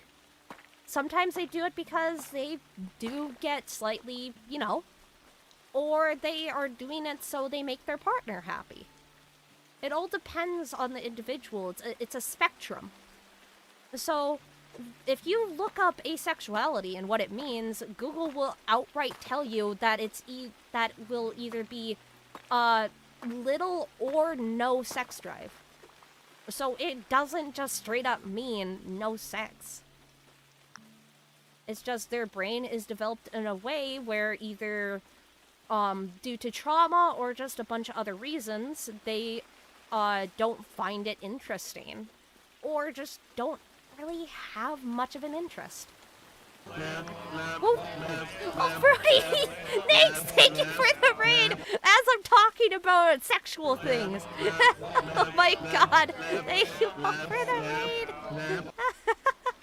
Sometimes they do it because they do get slightly, you know, or they are doing it so they make their partner happy. It all depends on the individual. It's a spectrum. So, if you look up asexuality and what it means, Google will outright tell you that that will either be little or no sex drive. So it doesn't just straight up mean no sex. It's just their brain is developed in a way where either due to trauma or just a bunch of other reasons, they don't find it interesting, or just don't really have much of an interest. Oh, Fruity! Thanks! Thank you for the raid! As I'm talking about sexual things. Oh my god! Thank you all for the raid!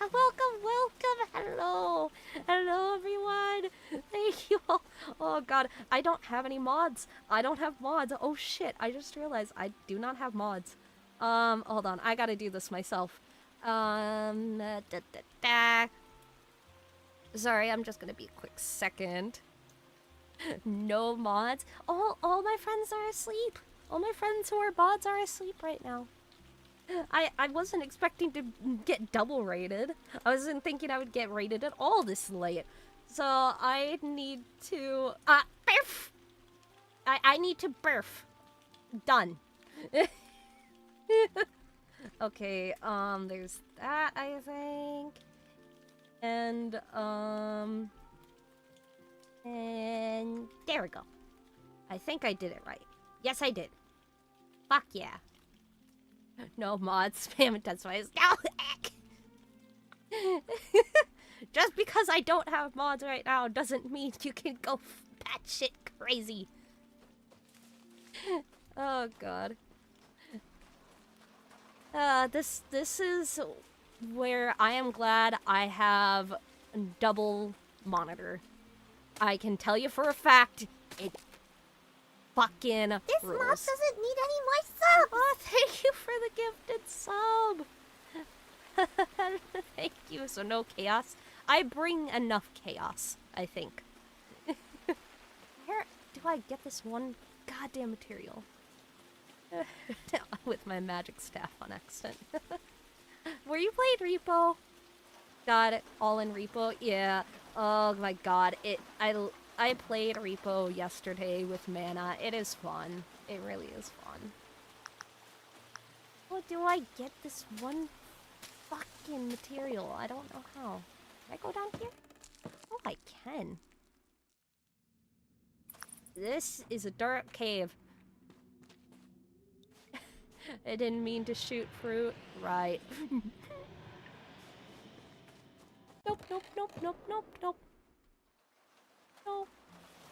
Welcome, welcome! Hello! Hello, everyone! Thank you all! Oh god, I don't have any mods. I don't have mods. Oh shit, I just realized I do not have mods. Hold on, I gotta do this myself. Sorry, I'm just gonna be a quick second. No mods. All my friends are asleep. All my friends who are mods are asleep right now. I wasn't expecting to get double rated. I wasn't thinking I would get rated at all this late. So I need to birth. I need to birth. Done. Okay, there's that, I think. And there we go. I think I did it right. Yes, I did. Fuck yeah. No mods, spam intensifies. No! Just because I don't have mods right now doesn't mean you can go batshit crazy. Oh god. This is where I am glad I have double monitor. I can tell you for a fact, it fucking rules. This mob doesn't need any more subs! Oh, thank you for the gifted sub! Thank you. So no chaos. I bring enough chaos, I think. Where do I get this one goddamn material? With my magic staff on accident. Were you played Repo? Got it. All in Repo? Yeah. Oh my god. I played Repo yesterday with Mana. It is fun. It really is fun. How do I get this one fucking material? I don't know how. Can I go down here? Oh, I can. This is a dark cave. I didn't mean to shoot fruit. Right. Nope, nope, nope, nope, nope, nope. No.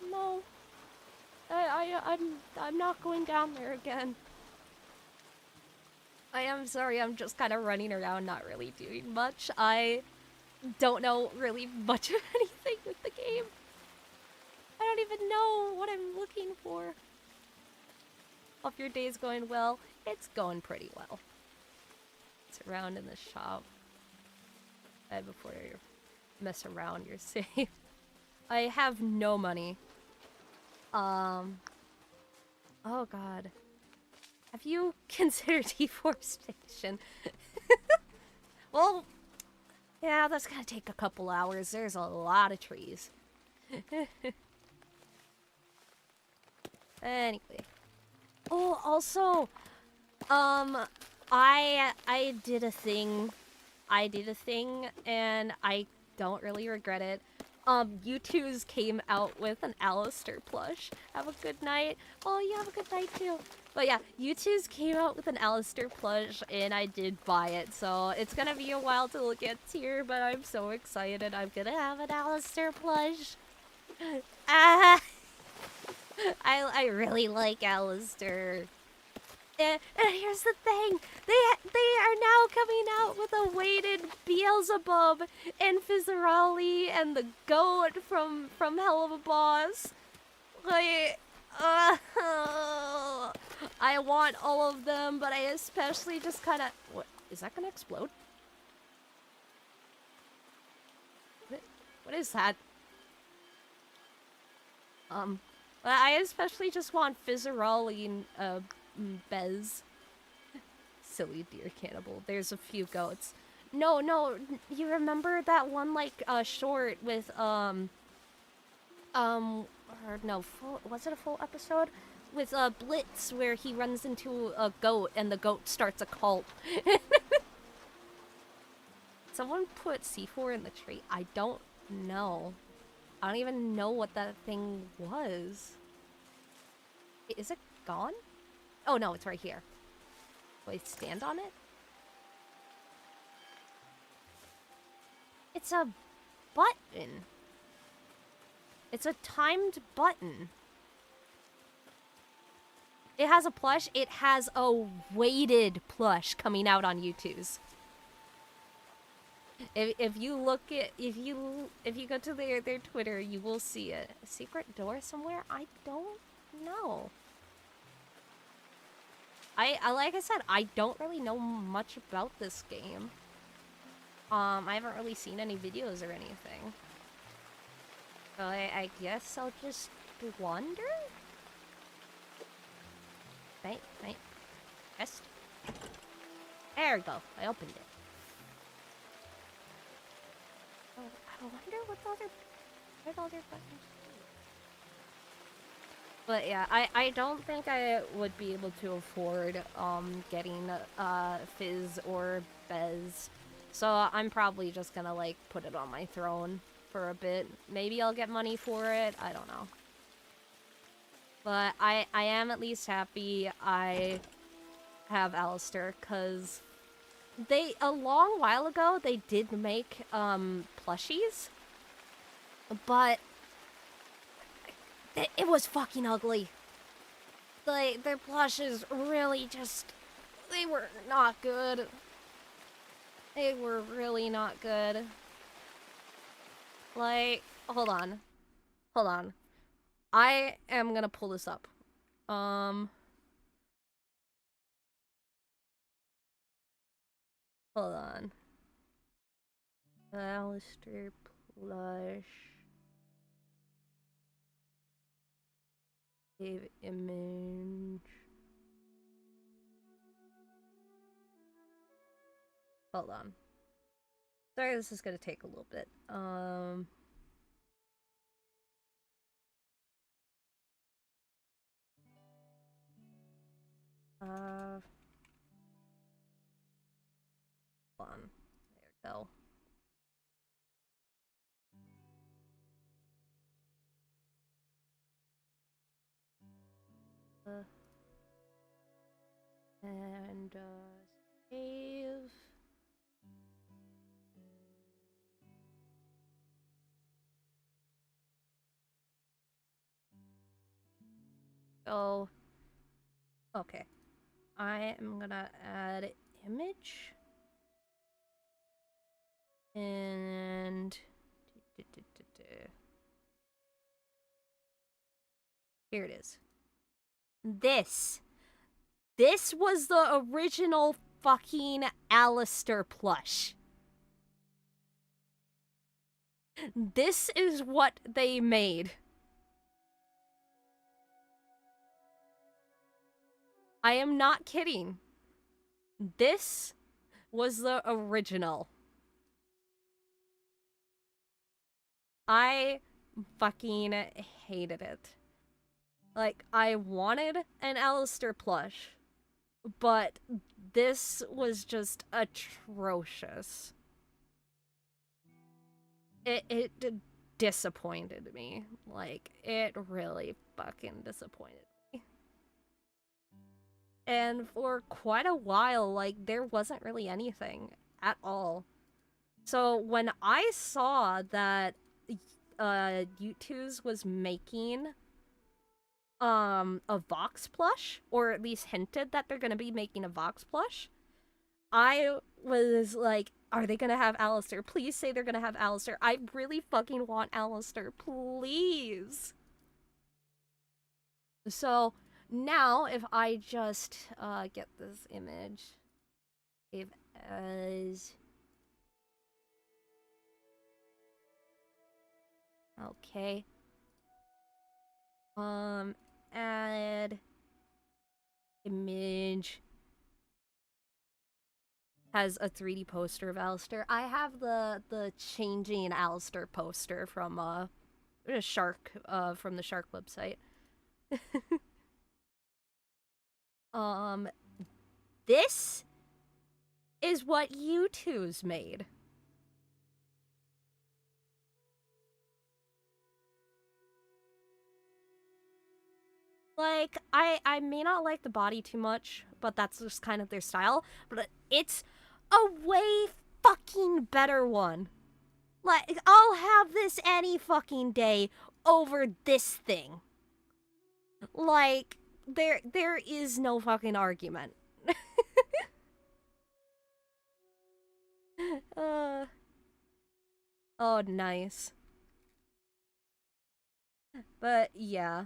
No. I'm not going down there again. I am sorry, I'm just kind of running around, not really doing much. I don't know really much of anything with the game. I don't even know what I'm looking for. Hope your day's going well. It's going pretty well. It's around in the shop. Before you mess around, you're safe. I have no money. Oh god. Have you considered deforestation? Well, yeah, that's gonna take a couple hours. There's a lot of trees. Anyway. Oh, also, I did a thing. And I don't really regret it. U2's came out with an Alistair plush. Have a good night. Oh, you have a good night too. But yeah, U2's came out with an Alistair plush, and I did buy it. So it's gonna be a while till it gets here, but I'm so excited. I'm gonna have an Alistair plush. Ah, I really like Alistair. And here's the thing, they are now coming out with a weighted Beelzebub and Fizzaroli and the goat from Hell of a Boss. Like, I want all of them, but I especially just kind of... What? Is that gonna explode? What is that? I especially just want Fizzaroli and, Bez. Silly deer cannibal. There's a few goats. No, you remember that one, like, short with, or no, was it a full episode? With, Blitz, where he runs into a goat and the goat starts a cult. Someone put C4 in the tree. I don't know. I don't even know what that thing was. Is it gone? Oh no, it's right here. Do I stand on it? It's a button. It's a timed button. It has a plush. It has a weighted plush coming out on YouTube's. If you look at if you go to their Twitter, you will see it. A secret door somewhere? I don't know. Like I said, I don't really know much about this game. I haven't really seen any videos or anything. So I guess I'll just wander? Right. Test. There we go. I opened it. Oh, I wonder what the other buttons do. But yeah, I don't think I would be able to afford getting Fizz or Bez. So I'm probably just gonna like put it on my throne for a bit. Maybe I'll get money for it. I don't know. But I am at least happy I have Alistair, because they, a long while ago, they did make plushies, but it was fucking ugly. Like, their plushes really just, they were not good. They were really not good. Like, hold on. I am gonna pull this up. Hold on. Alistair plush. Save image. Hold on. Sorry, this is gonna take a little bit. Hold on. There we go. And save. Oh, okay. I am gonna add image. And here it is. This was the original fucking Alistair plush. This is what they made. I am not kidding. This was the original. I fucking hated it. Like, I wanted an Alistair plush, but this was just atrocious. It disappointed me. Like, it really fucking disappointed me. And for quite a while, like, there wasn't really anything at all. So when I saw that U2's was making a Vox plush, or at least hinted that they're gonna be making a Vox plush, I was like, are they gonna have Alistair? Please say they're gonna have Alistair. I really fucking want Alistair, please. So now if I just get this image, save as, okay, add image, has a 3D poster of Alistair. I have the changing Alistair poster from a Shark from the Shark website. This is what U2's made. Like, I may not like the body too much, but that's just kind of their style. But it's a way fucking better one. Like, I'll have this any fucking day over this thing. Like, there is no fucking argument. Oh, nice. But yeah,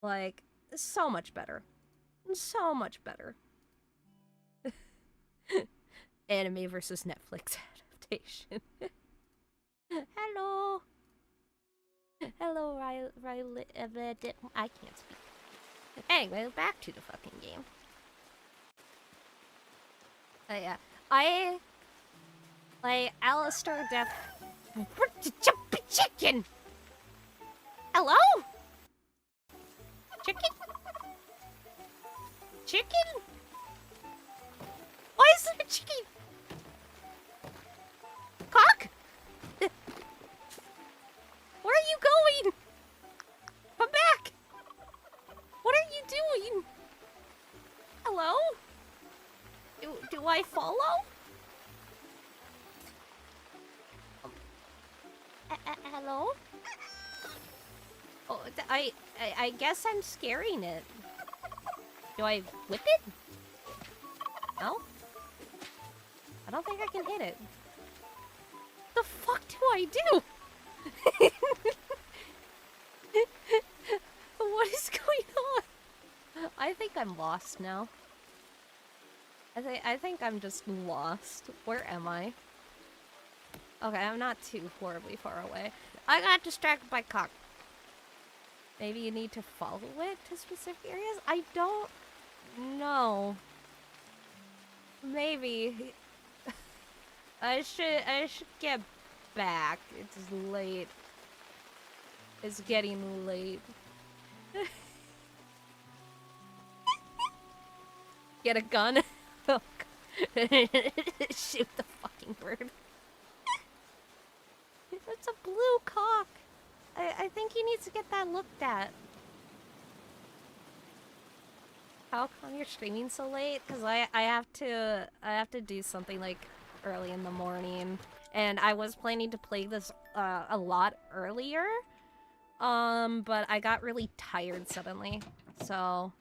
like, so much better. So much better. Anime versus Netflix adaptation. Hello. Hello, Riley. I can't speak. Anyway, back to the fucking game. Yeah. Like, Alistair Death. Jumpy chicken! Hello? Chicken? Chicken? Why is there a chicken? Cock? Where are you going? Come back! What are you doing? Hello? Do I follow? Hello? Oh, I guess I'm scaring it. Do I whip it? No? I don't think I can hit it. The fuck do I do? What is going on? I think I'm lost now. I think I'm just lost. Where am I? Okay, I'm not too horribly far away. I got distracted by cock. Maybe you need to follow it to specific areas? I don't know. Maybe. I should get back. It's late. It's getting late. Get a gun? Oh, shoot the fucking bird. It's a blue cock. I think he needs to get that looked at. How come you're streaming so late? Because I have to do something like early in the morning, and I was planning to play this a lot earlier, but I got really tired suddenly. So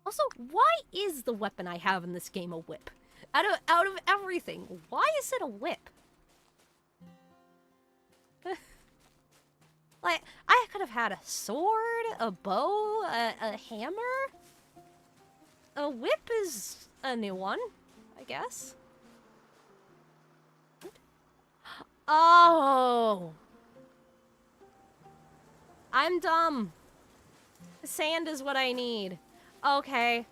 also, why is the weapon I have in this game a whip? Out of everything, why is it a whip? Like, I could have had a sword, a bow, a hammer. A whip is a new one, I guess. Oh! I'm dumb. Sand is what I need. Okay.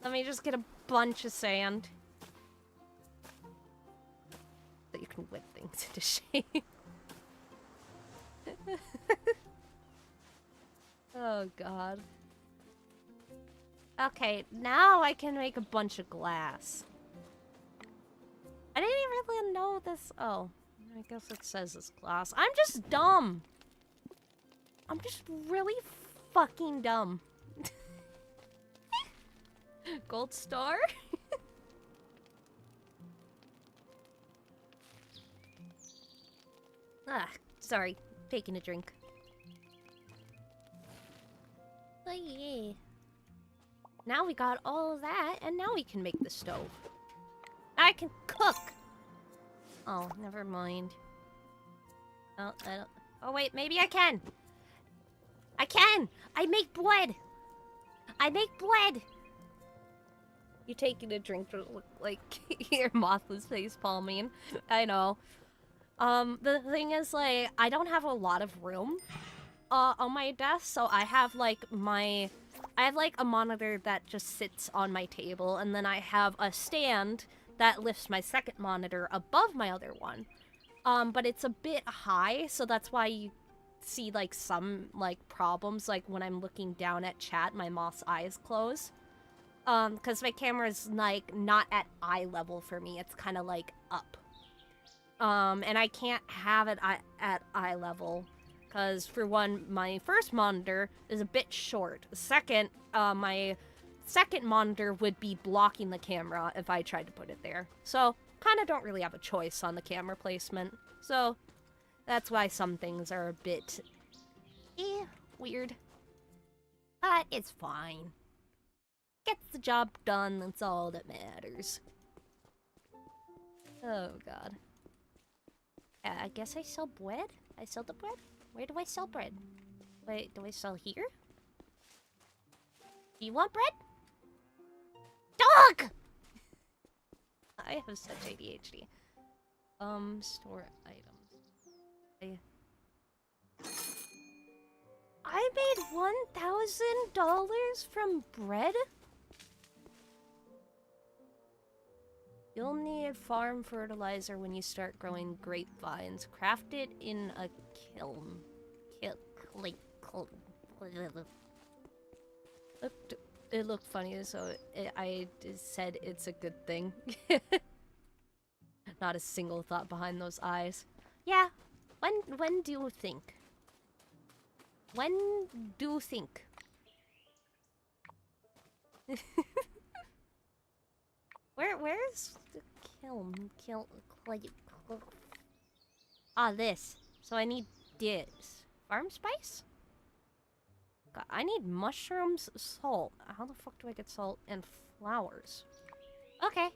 Let me just get a bunch of sand. So you can whip things into shape. Oh, God. Okay, now I can make a bunch of glass. I didn't really know this. Oh, I guess it says it's glass. I'm just dumb. I'm just really fucking dumb. Gold star? Ah, sorry. Taking a drink. Oh, yeah. Now we got all of that, and now we can make the stove. I can cook! Oh, never mind. Oh, I don't... Oh, wait, maybe I can! I can! I make bread! I make bread! You taking a drink to look like your moth was face palming. I know. The thing is, like, I don't have a lot of room on my desk, so I have, like, a monitor that just sits on my table, and then I have a stand that lifts my second monitor above my other one. But it's a bit high, so that's why you see, like, some, like, problems, like, when I'm looking down at chat, my moth's eyes close. Because my camera's, like, not at eye level for me, it's kind of, like, up. And I can't have it at eye level. Because, for one, my first monitor is a bit short. Second, my second monitor would be blocking the camera if I tried to put it there. So, kind of don't really have a choice on the camera placement. So, that's why some things are a bit... weird. But it's fine. Gets the job done, that's all that matters. Oh, God. I guess I sell bread? I sell the bread? Where do I sell bread? Wait, do I sell here? Do you want bread? Dog! I have such ADHD. Store items. I made $1,000 from bread? You'll need farm fertilizer when you start growing grapevines. Craft it in a kiln. It looked funny, so I said it's a good thing. Not a single thought behind those eyes. Yeah, when do you think? When do you think? Where's the kiln? Ah, this. So I need this. Farm spice? God, I need mushrooms, salt. How the fuck do I get salt? And flowers. Okay.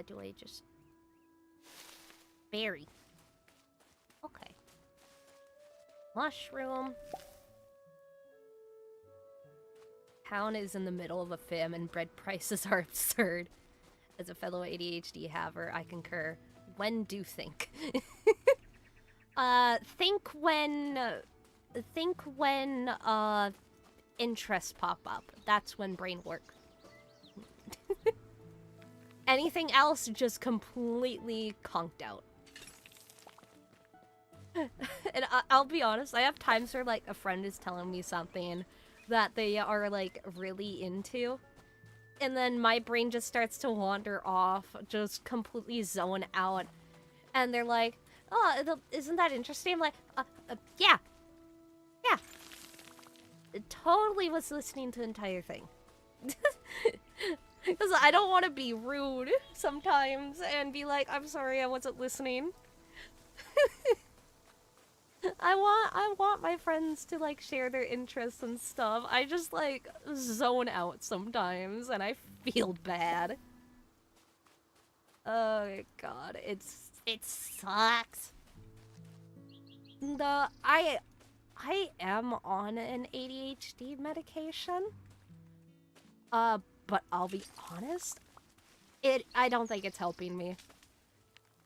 Do I just... Berry. Okay. Mushroom. Town is in the middle of a famine. Bread prices are absurd. As a fellow ADHD haver, I concur. When do you think? Think when interests pop up. That's when brain work. Anything else just completely conked out. And I'll be honest, I have times where, like, a friend is telling me something that they are, like, really into. And then my brain just starts to wander off, just completely zone out. And they're like, oh, isn't that interesting? I'm like, yeah. Yeah. It totally was listening to the entire thing. Because I don't want to be rude sometimes and be like, I'm sorry, I wasn't listening. I want my friends to, like, share their interests and stuff. I just, like, zone out sometimes, and I feel bad. Oh, God, it sucks. I am on an ADHD medication. But I'll be honest, I don't think it's helping me.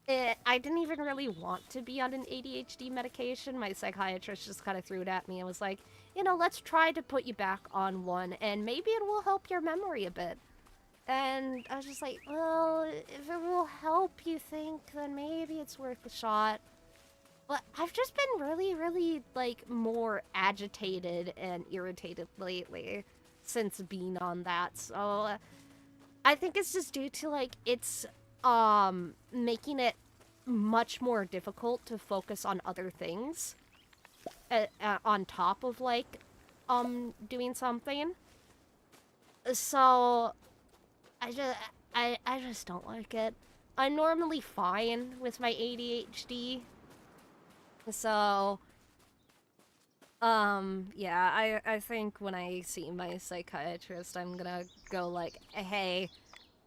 I didn't even really want to be on an ADHD medication. My psychiatrist just kind of threw it at me and was like, you know, let's try to put you back on one, and maybe it will help your memory a bit. And I was just like, well, if it will help, you think, then maybe it's worth a shot. But I've just been really, really, like, more agitated and irritated lately since being on that. So I think it's just due to, like, it's making it much more difficult to focus on other things on top of, like, doing something. So I just don't like it. I'm normally fine with my ADHD. So yeah, I think when I see my psychiatrist, I'm gonna go like, hey,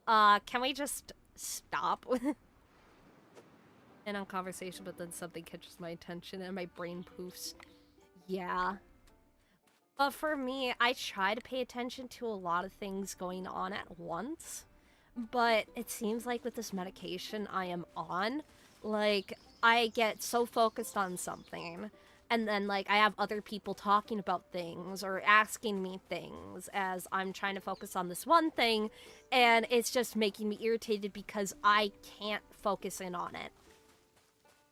can we just stop? And on conversation, but then something catches my attention and my brain poofs. Yeah. But for me, I try to pay attention to a lot of things going on at once. But it seems like with this medication I am on, like, I get so focused on something, and then, like, I have other people talking about things or asking me things as I'm trying to focus on this one thing, and it's just making me irritated because I can't focus in on it.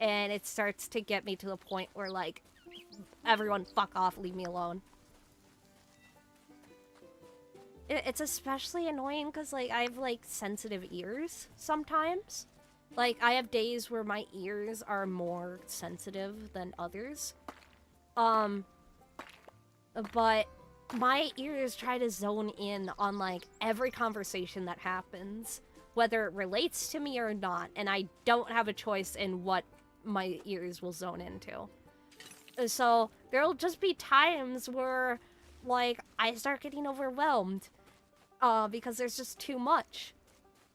And it starts to get me to the point where, like, everyone fuck off, leave me alone. It's especially annoying because, like, I have, like, sensitive ears sometimes. Like, I have days where my ears are more sensitive than others. But my ears try to zone in on, like, every conversation that happens, whether it relates to me or not, and I don't have a choice in what my ears will zone into. So there'll just be times where, like, I start getting overwhelmed because there's just too much.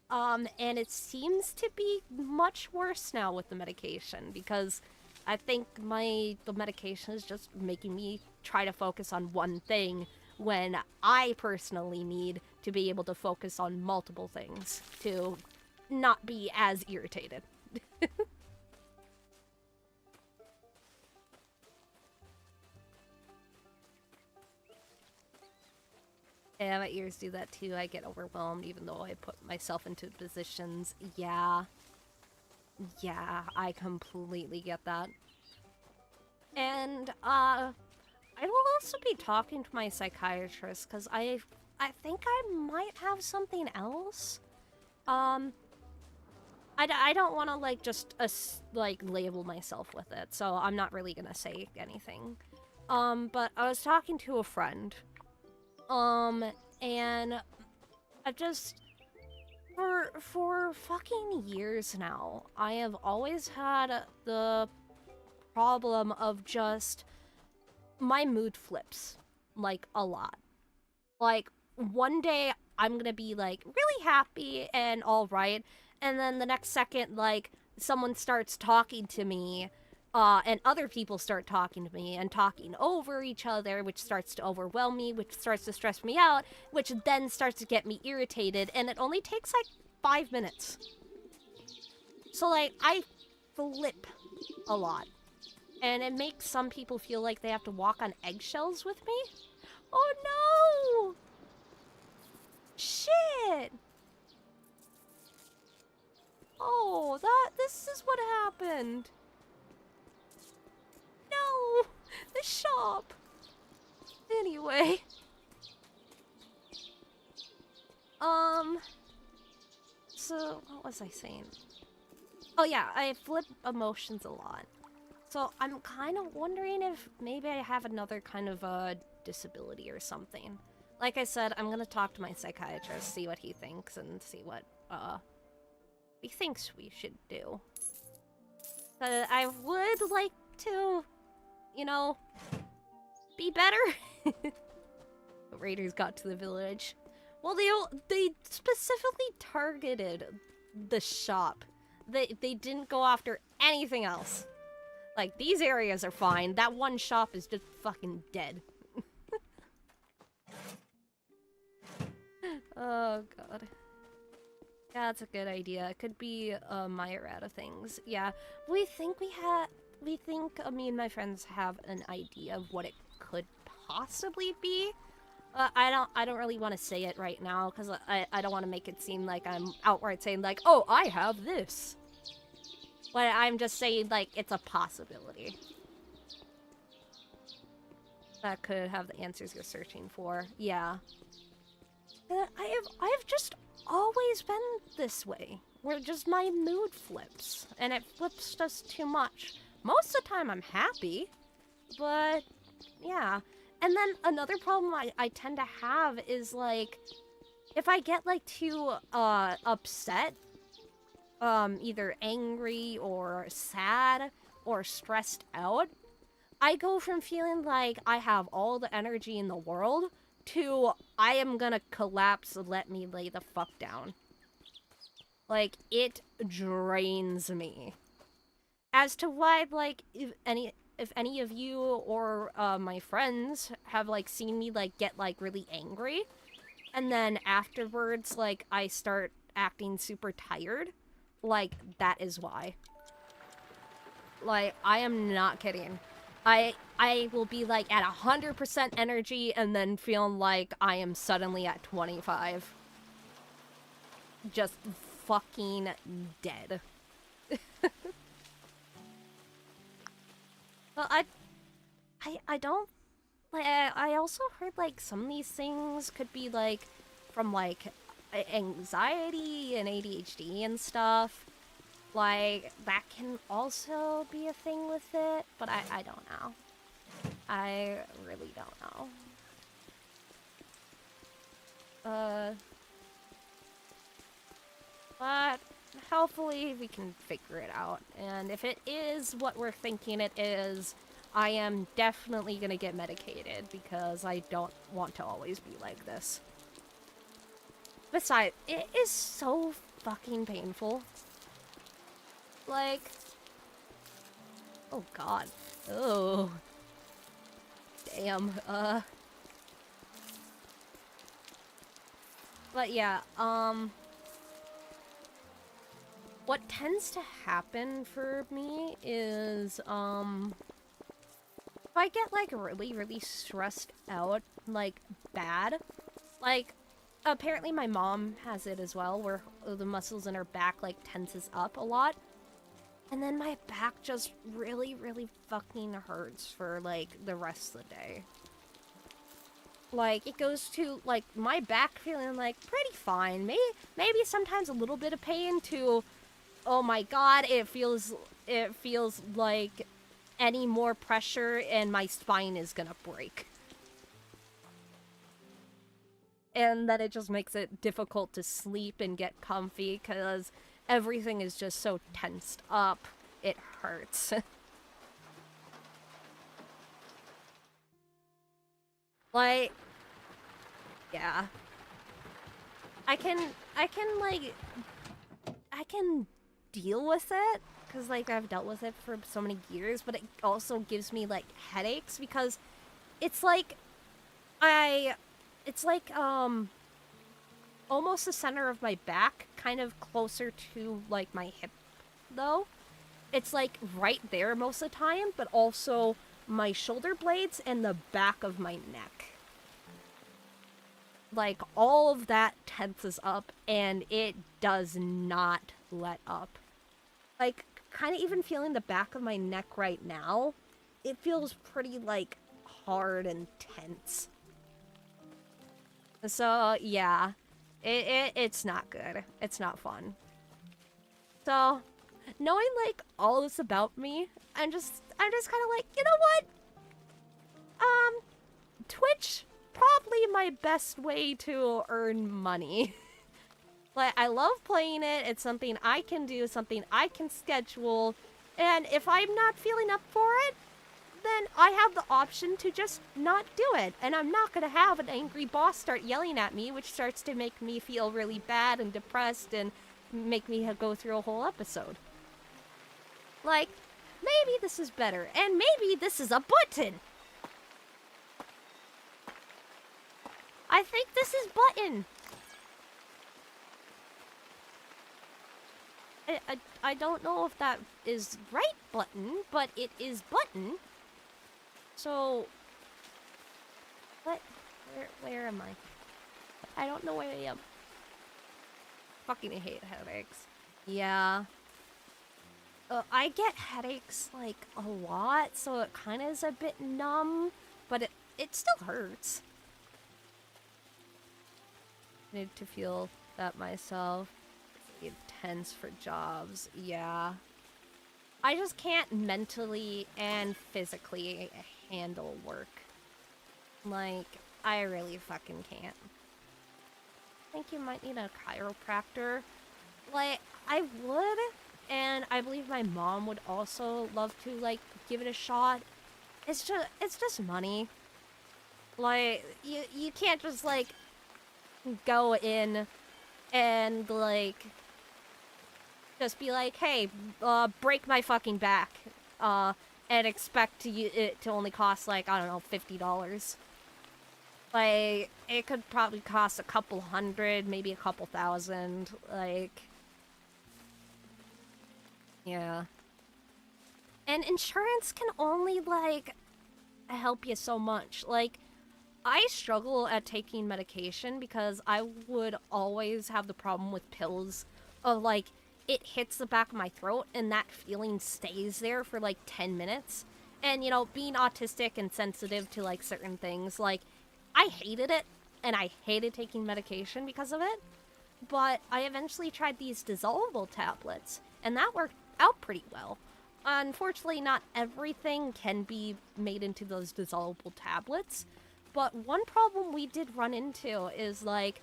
And it seems to be much worse now with the medication because I think the medication is just making me try to focus on one thing when I personally need to be able to focus on multiple things to not be as irritated. Yeah, my ears do that too. I get overwhelmed even though I put myself into positions. Yeah. Yeah, I completely get that. And, I will also be talking to my psychiatrist because I think I might have something else. I don't want to, like, just, like, label myself with it, so I'm not really gonna say anything. But I was talking to a friend. And I just, for fucking years now, I have always had the problem of just, my mood flips, like, a lot. Like, one day, I'm gonna be, like, really happy and alright, and then the next second, like, someone starts talking to me, and other people start talking to me and talking over each other, which starts to overwhelm me, which starts to stress me out, which then starts to get me irritated, and it only takes, like, 5 minutes. So, like, I flip a lot. And it makes some people feel like they have to walk on eggshells with me. Oh no! Shit! Oh, this is what happened. No! The shop! Anyway. So, what was I saying? Oh yeah, I flip emotions a lot. So I'm kind of wondering if maybe I have another kind of a disability or something. Like I said, I'm gonna talk to my psychiatrist, see what he thinks, and see what, he thinks we should do. But I would like to, you know, be better. The raiders got to the village. Well, they specifically targeted the shop. They didn't go after anything else. Like, these areas are fine. That one shop is just fucking dead. Oh, God. Yeah, that's a good idea. It could be my errata things. Yeah, we think me and my friends have an idea of what it could possibly be. I don't really want to say it right now because I don't want to make it seem like I'm outright saying like, oh, I have this. But I'm just saying like it's a possibility. That could have the answers you're searching for. Yeah. I've just always been this way. Where just my mood flips. And it flips just too much. Most of the time I'm happy. But, yeah. And then another problem I tend to have is, like, if I get, like, too, upset, either angry or sad or stressed out, I go from feeling like I have all the energy in the world to I am gonna collapse, let me lay the fuck down. Like, it drains me. As to why, like, if any of you or my friends have, like, seen me, like, get, like, really angry, and then afterwards, like, I start acting super tired, like, that is why. Like, I am not kidding. I will be, like, at 100% energy and then feeling like I am suddenly at 25. Just fucking dead. Well, I don't, like, I also heard, like, some of these things could be, like, from, like, anxiety and ADHD and stuff. Like, that can also be a thing with it, but I don't know. I really don't know. But hopefully we can figure it out. And if it is what we're thinking it is, I am definitely gonna get medicated because I don't want to always be like this. Besides, it is so fucking painful. Like, oh god. Oh. Damn, But yeah, what tends to happen for me is, if I get, like, really, really stressed out, like, bad, like, apparently my mom has it as well, where the muscles in her back, like, tenses up a lot. And then my back just really, really fucking hurts for, like, the rest of the day. Like, it goes to, like, my back feeling, like, pretty fine. Maybe sometimes a little bit of pain to, oh my god, it feels like any more pressure and my spine is gonna break. And then it just makes it difficult to sleep and get comfy because everything is just so tensed up, it hurts. Like, yeah. I can deal with it, because, like, I've dealt with it for so many years, but it also gives me, like, headaches, because it's like, almost the center of my back, kind of closer to, like, my hip, though. It's, like, right there most of the time, but also my shoulder blades and the back of my neck. Like, all of that tenses up, and it does not let up. Like, kind of even feeling the back of my neck right now, it feels pretty, like, hard and tense. So, yeah. It's not good. It's not fun. So, knowing, like, all this about me, I'm just kind of like, you know what? Twitch, probably my best way to earn money. Like, I love playing it, it's something I can do, something I can schedule, and if I'm not feeling up for it, then I have the option to just not do it, and I'm not gonna have an angry boss start yelling at me, which starts to make me feel really bad and depressed and make me go through a whole episode. Like, maybe this is better, and maybe this is a button! I think this is button! I don't know if that is right button, but it is button. So, what? Where am I? I don't know where I am. Fucking hate headaches. Yeah. I get headaches, like, a lot, so it kind of is a bit numb, but it still hurts. I need to feel that myself. It's intense for jobs, yeah. I just can't mentally and physically handle work. Like, I really fucking can't. I think you might need a chiropractor. Like, I would, and I believe my mom would also love to, like, give it a shot. It's just money. Like, you can't just, like, go in and, like, just be like, hey, break my fucking back, and expect it to only cost, like, I don't know, $50. Like, it could probably cost a couple hundred, maybe a couple thousand, like... Yeah. And insurance can only, like, help you so much. Like, I struggle at taking medication because I would always have the problem with pills of, like, it hits the back of my throat and that feeling stays there for, like, 10 minutes. And, you know, being autistic and sensitive to, like, certain things, like, I hated it, and I hated taking medication because of it. But I eventually tried these dissolvable tablets, and that worked out pretty well. Unfortunately, not everything can be made into those dissolvable tablets. But one problem we did run into is, like,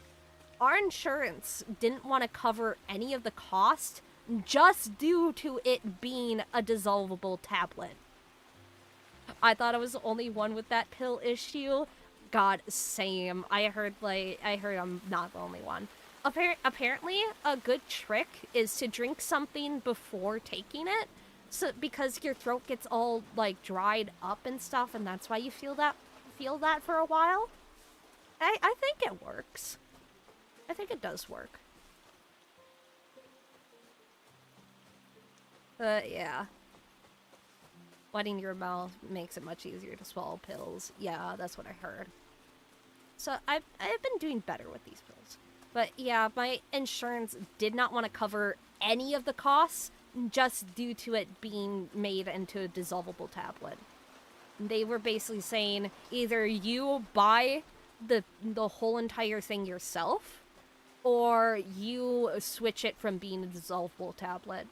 our insurance didn't want to cover any of the cost just due to it being a dissolvable tablet. I thought I was the only one with that pill issue. God, same. I heard I'm not the only one. Apparently, a good trick is to drink something before taking it, so because your throat gets all, like, dried up and stuff, and that's why you feel that for a while. I think it works. I think it does work. Yeah. Wetting your mouth makes it much easier to swallow pills. Yeah, that's what I heard. So I've been doing better with these pills. But yeah, my insurance did not want to cover any of the costs just due to it being made into a dissolvable tablet. They were basically saying either you buy the whole entire thing yourself, or you switch it from being a dissolvable tablet.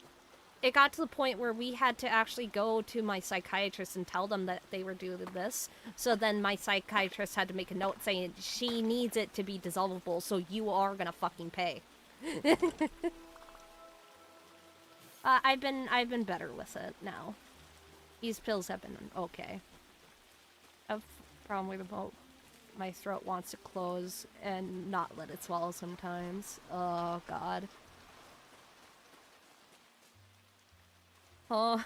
It got to the point where we had to actually go to my psychiatrist and tell them that they were doing this. So then my psychiatrist had to make a note saying she needs it to be dissolvable, so you are gonna fucking pay. I've been better with it now. These pills have been okay. I have a problem with about my throat wants to close and not let it swallow sometimes. Oh god. Oh,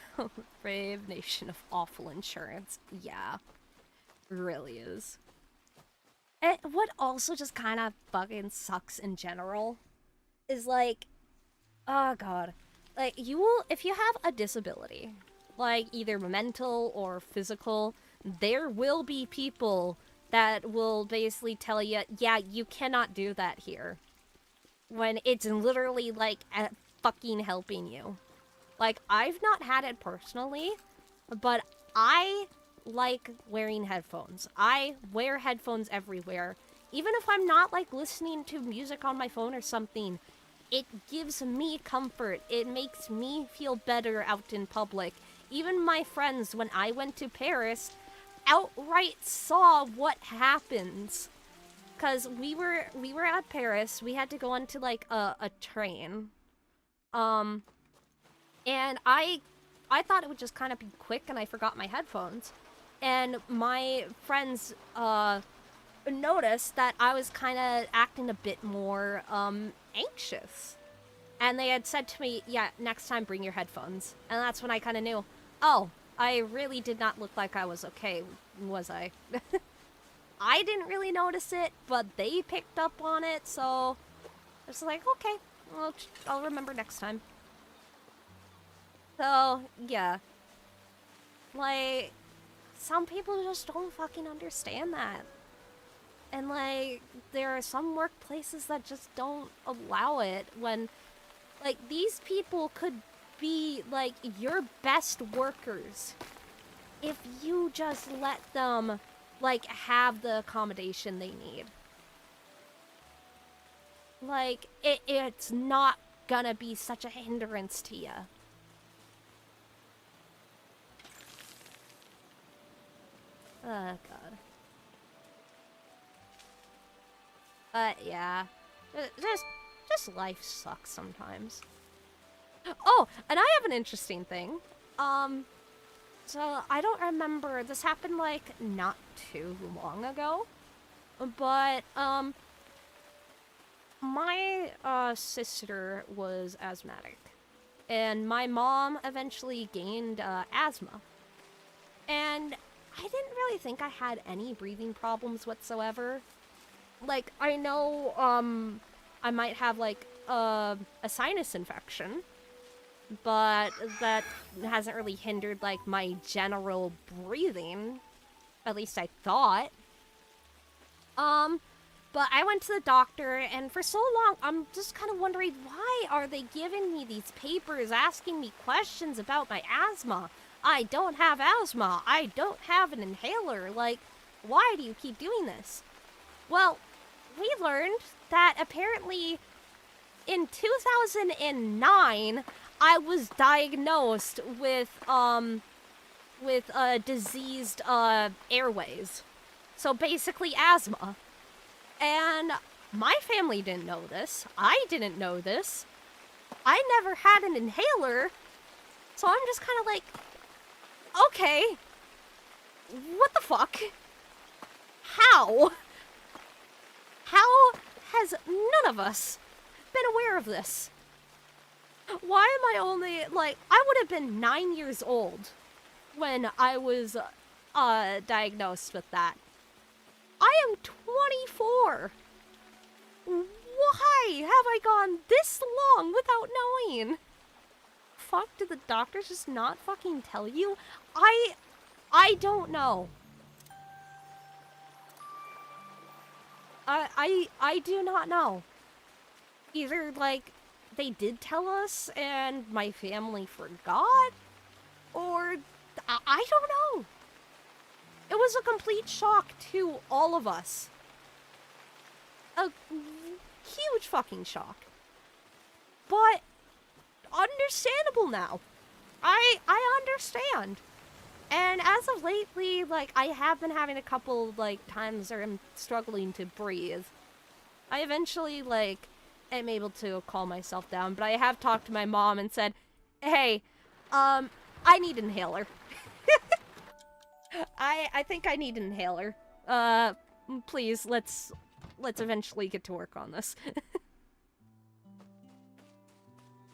brave nation of awful insurance. Yeah, really is. And what also just kind of fucking sucks in general is, like, oh god, like, you will, if you have a disability, like either mental or physical, there will be people that will basically tell you, yeah, you cannot do that here, when it's literally, like, fucking helping you. Like, I've not had it personally, but I like wearing headphones. I wear headphones everywhere. Even if I'm not, like, listening to music on my phone or something, it gives me comfort. It makes me feel better out in public. Even my friends, when I went to Paris, outright saw what happens. Because we were at Paris. We had to go onto, like, a train. And I thought it would just kind of be quick, and I forgot my headphones. And my friends noticed that I was kind of acting a bit more anxious. And they had said to me, yeah, next time bring your headphones. And that's when I kind of knew, oh, I really did not look like I was okay, was I? I didn't really notice it, but they picked up on it, so I was like, okay, well, I'll remember next time. So, yeah. Like, some people just don't fucking understand that. And, like, there are some workplaces that just don't allow it when, like, these people could be, like, your best workers if you just let them, like, have the accommodation they need. Like, it's not gonna be such a hindrance to you. Oh, God. But, yeah. Just life sucks sometimes. Oh, and I have an interesting thing. So I don't remember, this happened, like, not too long ago. But, my, sister was asthmatic. And my mom eventually gained, asthma. And I didn't really think I had any breathing problems whatsoever. Like, I know, I might have, like, a sinus infection, but that hasn't really hindered, like, my general breathing. At least I thought. But I went to the doctor, and for so long, I'm just kind of wondering, why are they giving me these papers asking me questions about my asthma? I don't have asthma. I don't have an inhaler. Like, why do you keep doing this? Well, we learned that apparently in 2009, I was diagnosed with diseased, airways. So basically asthma. And my family didn't know this. I didn't know this. I never had an inhaler. So I'm just kind of like, okay, what the fuck? How? How has none of us been aware of this? Why am I only, like, I would have been 9 years old when I was, diagnosed with that. I am 24. Why have I gone this long without knowing? Fuck, did the doctors just not fucking tell you? I don't know. I do not know. Either, like, they did tell us and my family forgot, or I don't know. It was a complete shock to all of us. A huge fucking shock. But understandable now. I understand. And as of lately, like, I have been having a couple, like, times where I'm struggling to breathe. I eventually, like, am able to calm myself down, but I have talked to my mom and said, hey, I need an inhaler. I think I need an inhaler. Please, let's eventually get to work on this.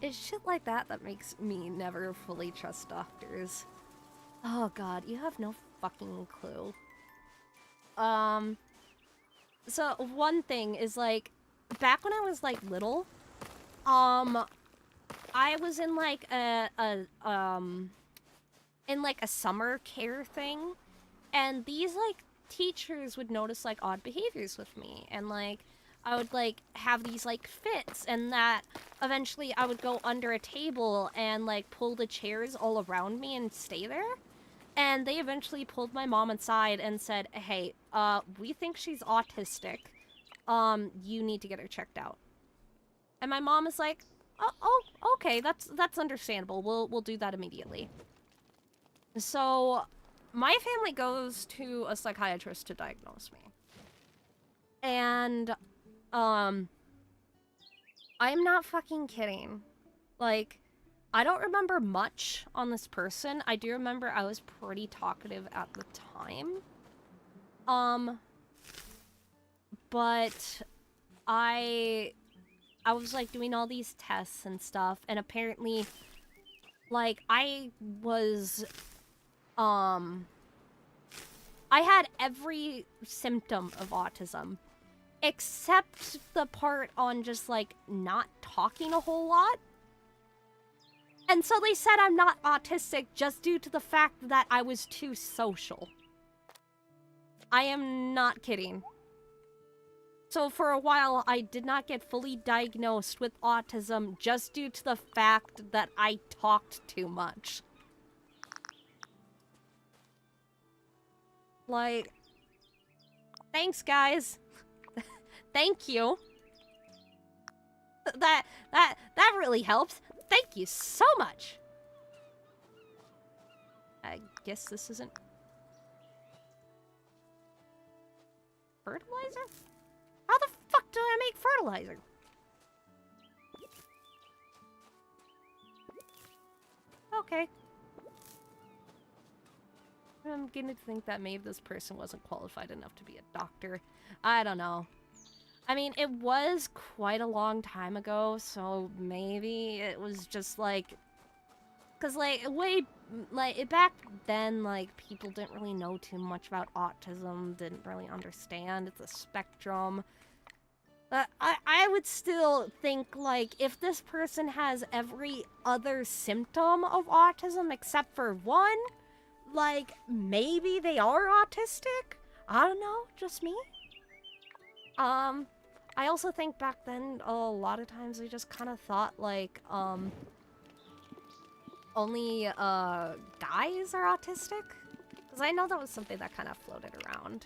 It's shit like that that makes me never fully trust doctors. Oh god, you have no fucking clue. So one thing is, like, back when I was, like, little, I was in, like, in, like, a summer care thing, and these, like, teachers would notice, like, odd behaviors with me, and, like, I would, like, have these, like, fits, and that eventually I would go under a table and, like, pull the chairs all around me and stay there. And they eventually pulled my mom aside and said, hey, we think she's autistic. You need to get her checked out. And my mom is like, oh, okay, that's understandable. We'll do that immediately. So my family goes to a psychiatrist to diagnose me. And, I'm not fucking kidding. Like, I don't remember much on this person. I do remember I was pretty talkative at the time. But I was, like, doing all these tests and stuff, and apparently, like, I was, I had every symptom of autism, except the part on just, like, not talking a whole lot. And so they said I'm not autistic just due to the fact that I was too social. I am not kidding. So for a while, I did not get fully diagnosed with autism just due to the fact that I talked too much. Like, thanks, guys. Thank you. That really helps. Thank you so much. I guess this isn't fertilizer? How the fuck do I make fertilizer? Okay. I'm gonna think that maybe this person wasn't qualified enough to be a doctor. I don't know. I mean, it was quite a long time ago, so maybe it was just like... Because, like, back then, like, people didn't really know too much about autism, didn't really understand it's a spectrum. But I would still think, like, if this person has every other symptom of autism except for one, like, maybe they are autistic? I don't know, just me? I also think back then, a lot of times we just kind of thought, like, only, guys are autistic? Because I know that was something that kind of floated around.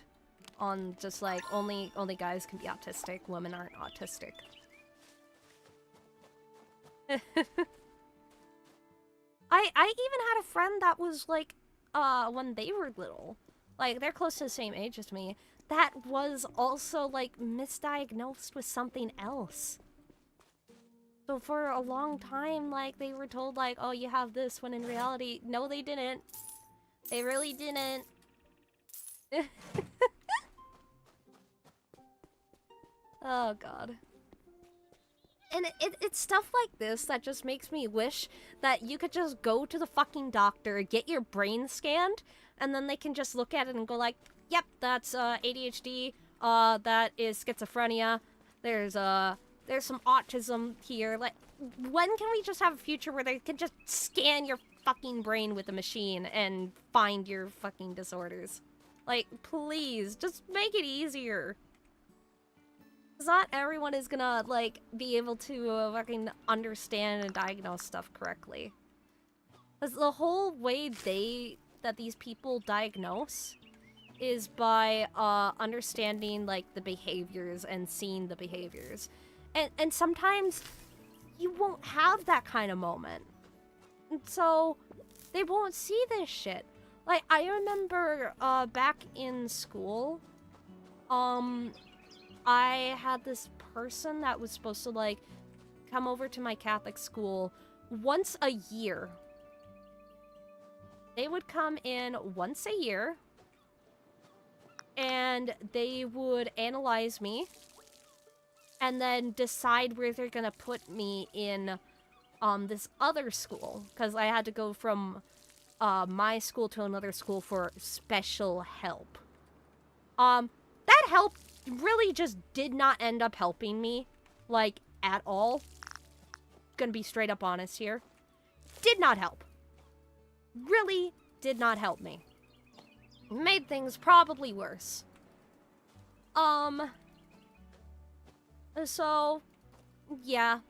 On just, like, only guys can be autistic, women aren't autistic. I even had a friend that was, like, when they were little, like, they're close to the same age as me, that was also, like, misdiagnosed with something else. So for a long time, like, they were told, like, oh, you have this, when in reality, no, they didn't. They really didn't. Oh, God. And it's stuff like this that just makes me wish that you could just go to the fucking doctor, get your brain scanned, and then they can just look at it and go like, yep, that's ADHD, that is schizophrenia, there's some autism here. Like, when can we just have a future where they can just scan your fucking brain with a machine and find your fucking disorders? Like, please, just make it easier. Because not everyone is gonna, like, be able to fucking understand and diagnose stuff correctly. Because the whole way that these people diagnose is by, understanding, like, the behaviors and seeing the behaviors. And sometimes you won't have that kind of moment. And so they won't see this shit. Like, I remember, back in school, I had this person that was supposed to, like, come over to my Catholic school once a year. They would come in once a year, and they would analyze me, and then decide where they're gonna put me in, this other school. Because I had to go from, my school to another school for special help. That help really just did not end up helping me, like, at all. Gonna be straight up honest here. Did not help. Really did not help me. Made things probably worse. So, yeah.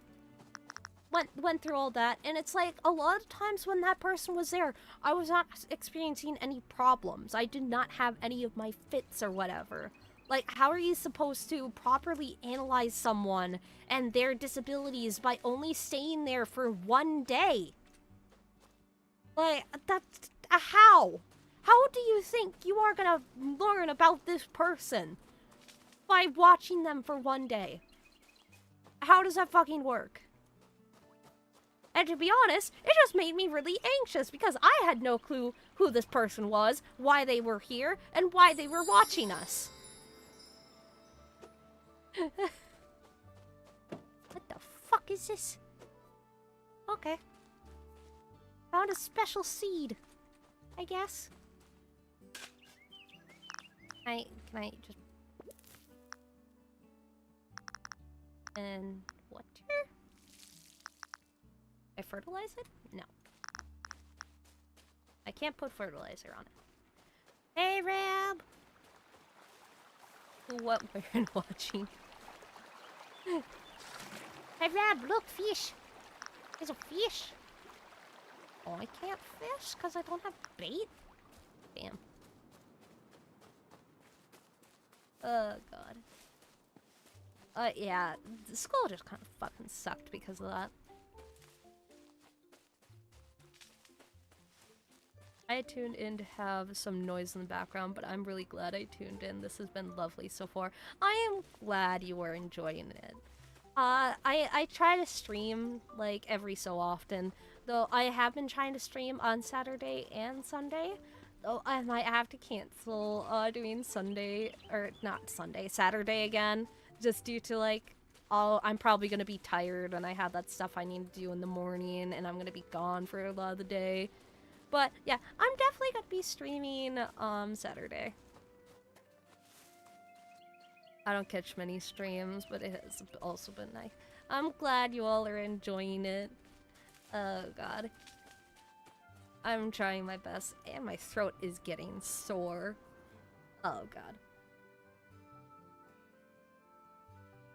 Went through all that, and it's like, a lot of times when that person was there, I was not experiencing any problems. I did not have any of my fits or whatever. Like, how are you supposed to properly analyze someone and their disabilities by only staying there for one day? Like, that's... how? How do you think you are gonna learn about this person? By watching them for one day. How does that fucking work? And to be honest, it just made me really anxious because I had no clue who this person was, why they were here, and why they were watching us. What the fuck is this? Okay. Found a special seed, I guess. Can I just... And water? I fertilize it? No. can't put fertilizer on it. Hey, Rab! What we're watching. Hey, Rab, look, fish! There's a fish! Oh, I can't fish because I don't have bait? Damn. Oh, God. Yeah, the school just kind of fucking sucked because of that. I tuned in to have some noise in the background, but I'm really glad I tuned in. This has been lovely so far. I am glad you are enjoying it. I try to stream, like, every so often, though I have been trying to stream on Saturday and Sunday, though I might have to cancel, doing Sunday, or not Sunday, Saturday again, just due to, like, I'm probably gonna be tired, and I have that stuff I need to do in the morning, and I'm gonna be gone for a lot of the day. But, yeah, I'm definitely gonna be streaming, Saturday. I don't catch many streams, but it has also been nice. I'm glad you all are enjoying it. Oh, God. I'm trying my best, and my throat is getting sore. Oh, God.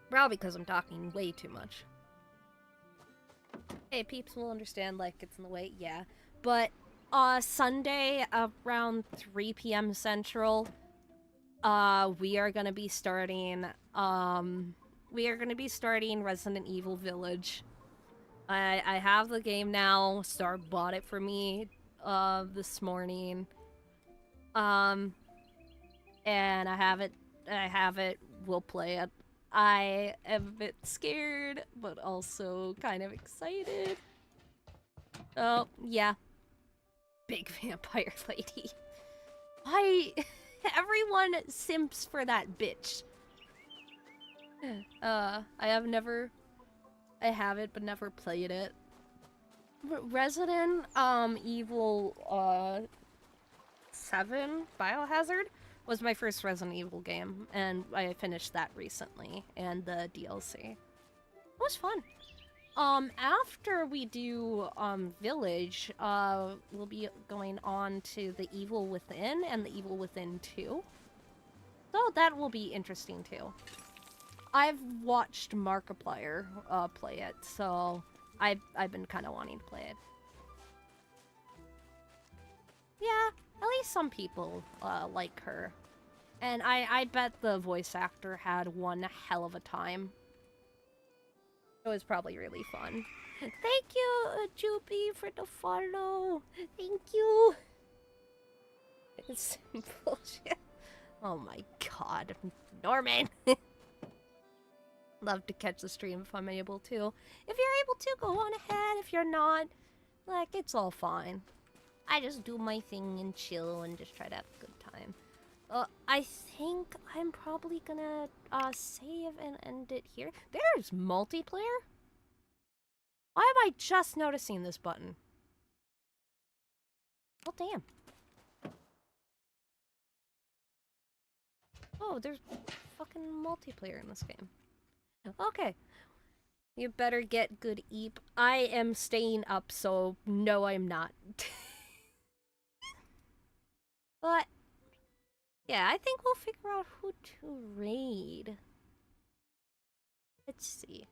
Probably because I'm talking way too much. Hey, peeps will understand, like, it's in the way, yeah. But, Sunday around 3 p.m. Central, we are gonna be starting, Resident Evil Village. I have the game now. Star bought it for me, this morning. And I have it, we'll play it. I am a bit scared, but also kind of excited. Oh, yeah. Big vampire lady. Everyone simps for that bitch. I have it, but never played it. Resident Evil 7 Biohazard was my first Resident Evil game, and I finished that recently, and the DLC. It was fun. After we do Village, we'll be going on to the Evil Within and the Evil Within 2. So that will be interesting too. I've watched Markiplier play it, so I've been kind of wanting to play it. Yeah, at least some people like her. And I bet the voice actor had one hell of a time. It was probably really fun. Thank you, Juby, for the follow. Thank you. It's bullshit. Oh my god, Norman. Love to catch the stream if I'm able to. If you're able to, go on ahead. If you're not, like, it's all fine. I just do my thing and chill and just try to have a good time. I think I'm probably gonna save and end it here. There's multiplayer? Why am I just noticing this button? Oh, damn. Oh, there's fucking multiplayer in this game. Okay. You better get good eep. I am staying up, so no, I'm not. But, yeah, I think we'll figure out who to raid. Let's see.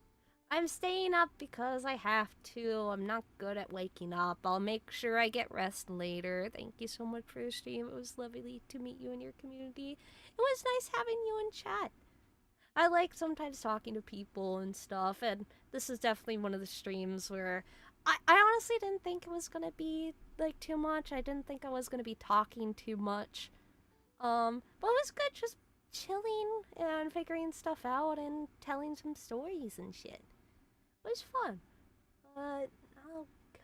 I'm staying up because I have to. I'm not good at waking up. I'll make sure I get rest later. Thank you so much for the stream. It was lovely to meet you and your community. It was nice having you in chat. I like sometimes talking to people and stuff, and this is definitely one of the streams where I honestly didn't think it was gonna be, like, too much. I didn't think I was gonna be talking too much. But it was good just chilling and figuring stuff out and telling some stories and shit. It was fun. Oh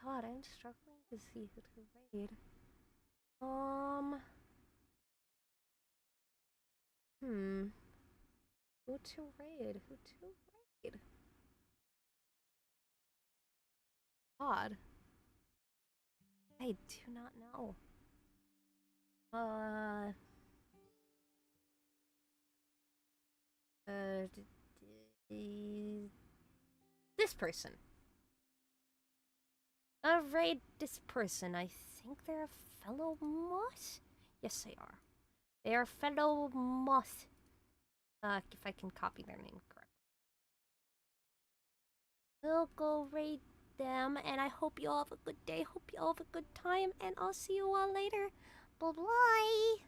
god, I'm struggling to see who to raid. Who to raid? Who to raid? God. I do not know. This person. Raid this person. I think they're a fellow moth? Yes, they are. They are fellow moth. If I can copy their name correctly. We'll go raid them, and I hope you all have a good day. Hope you all have a good time, and I'll see you all later. Bye-bye.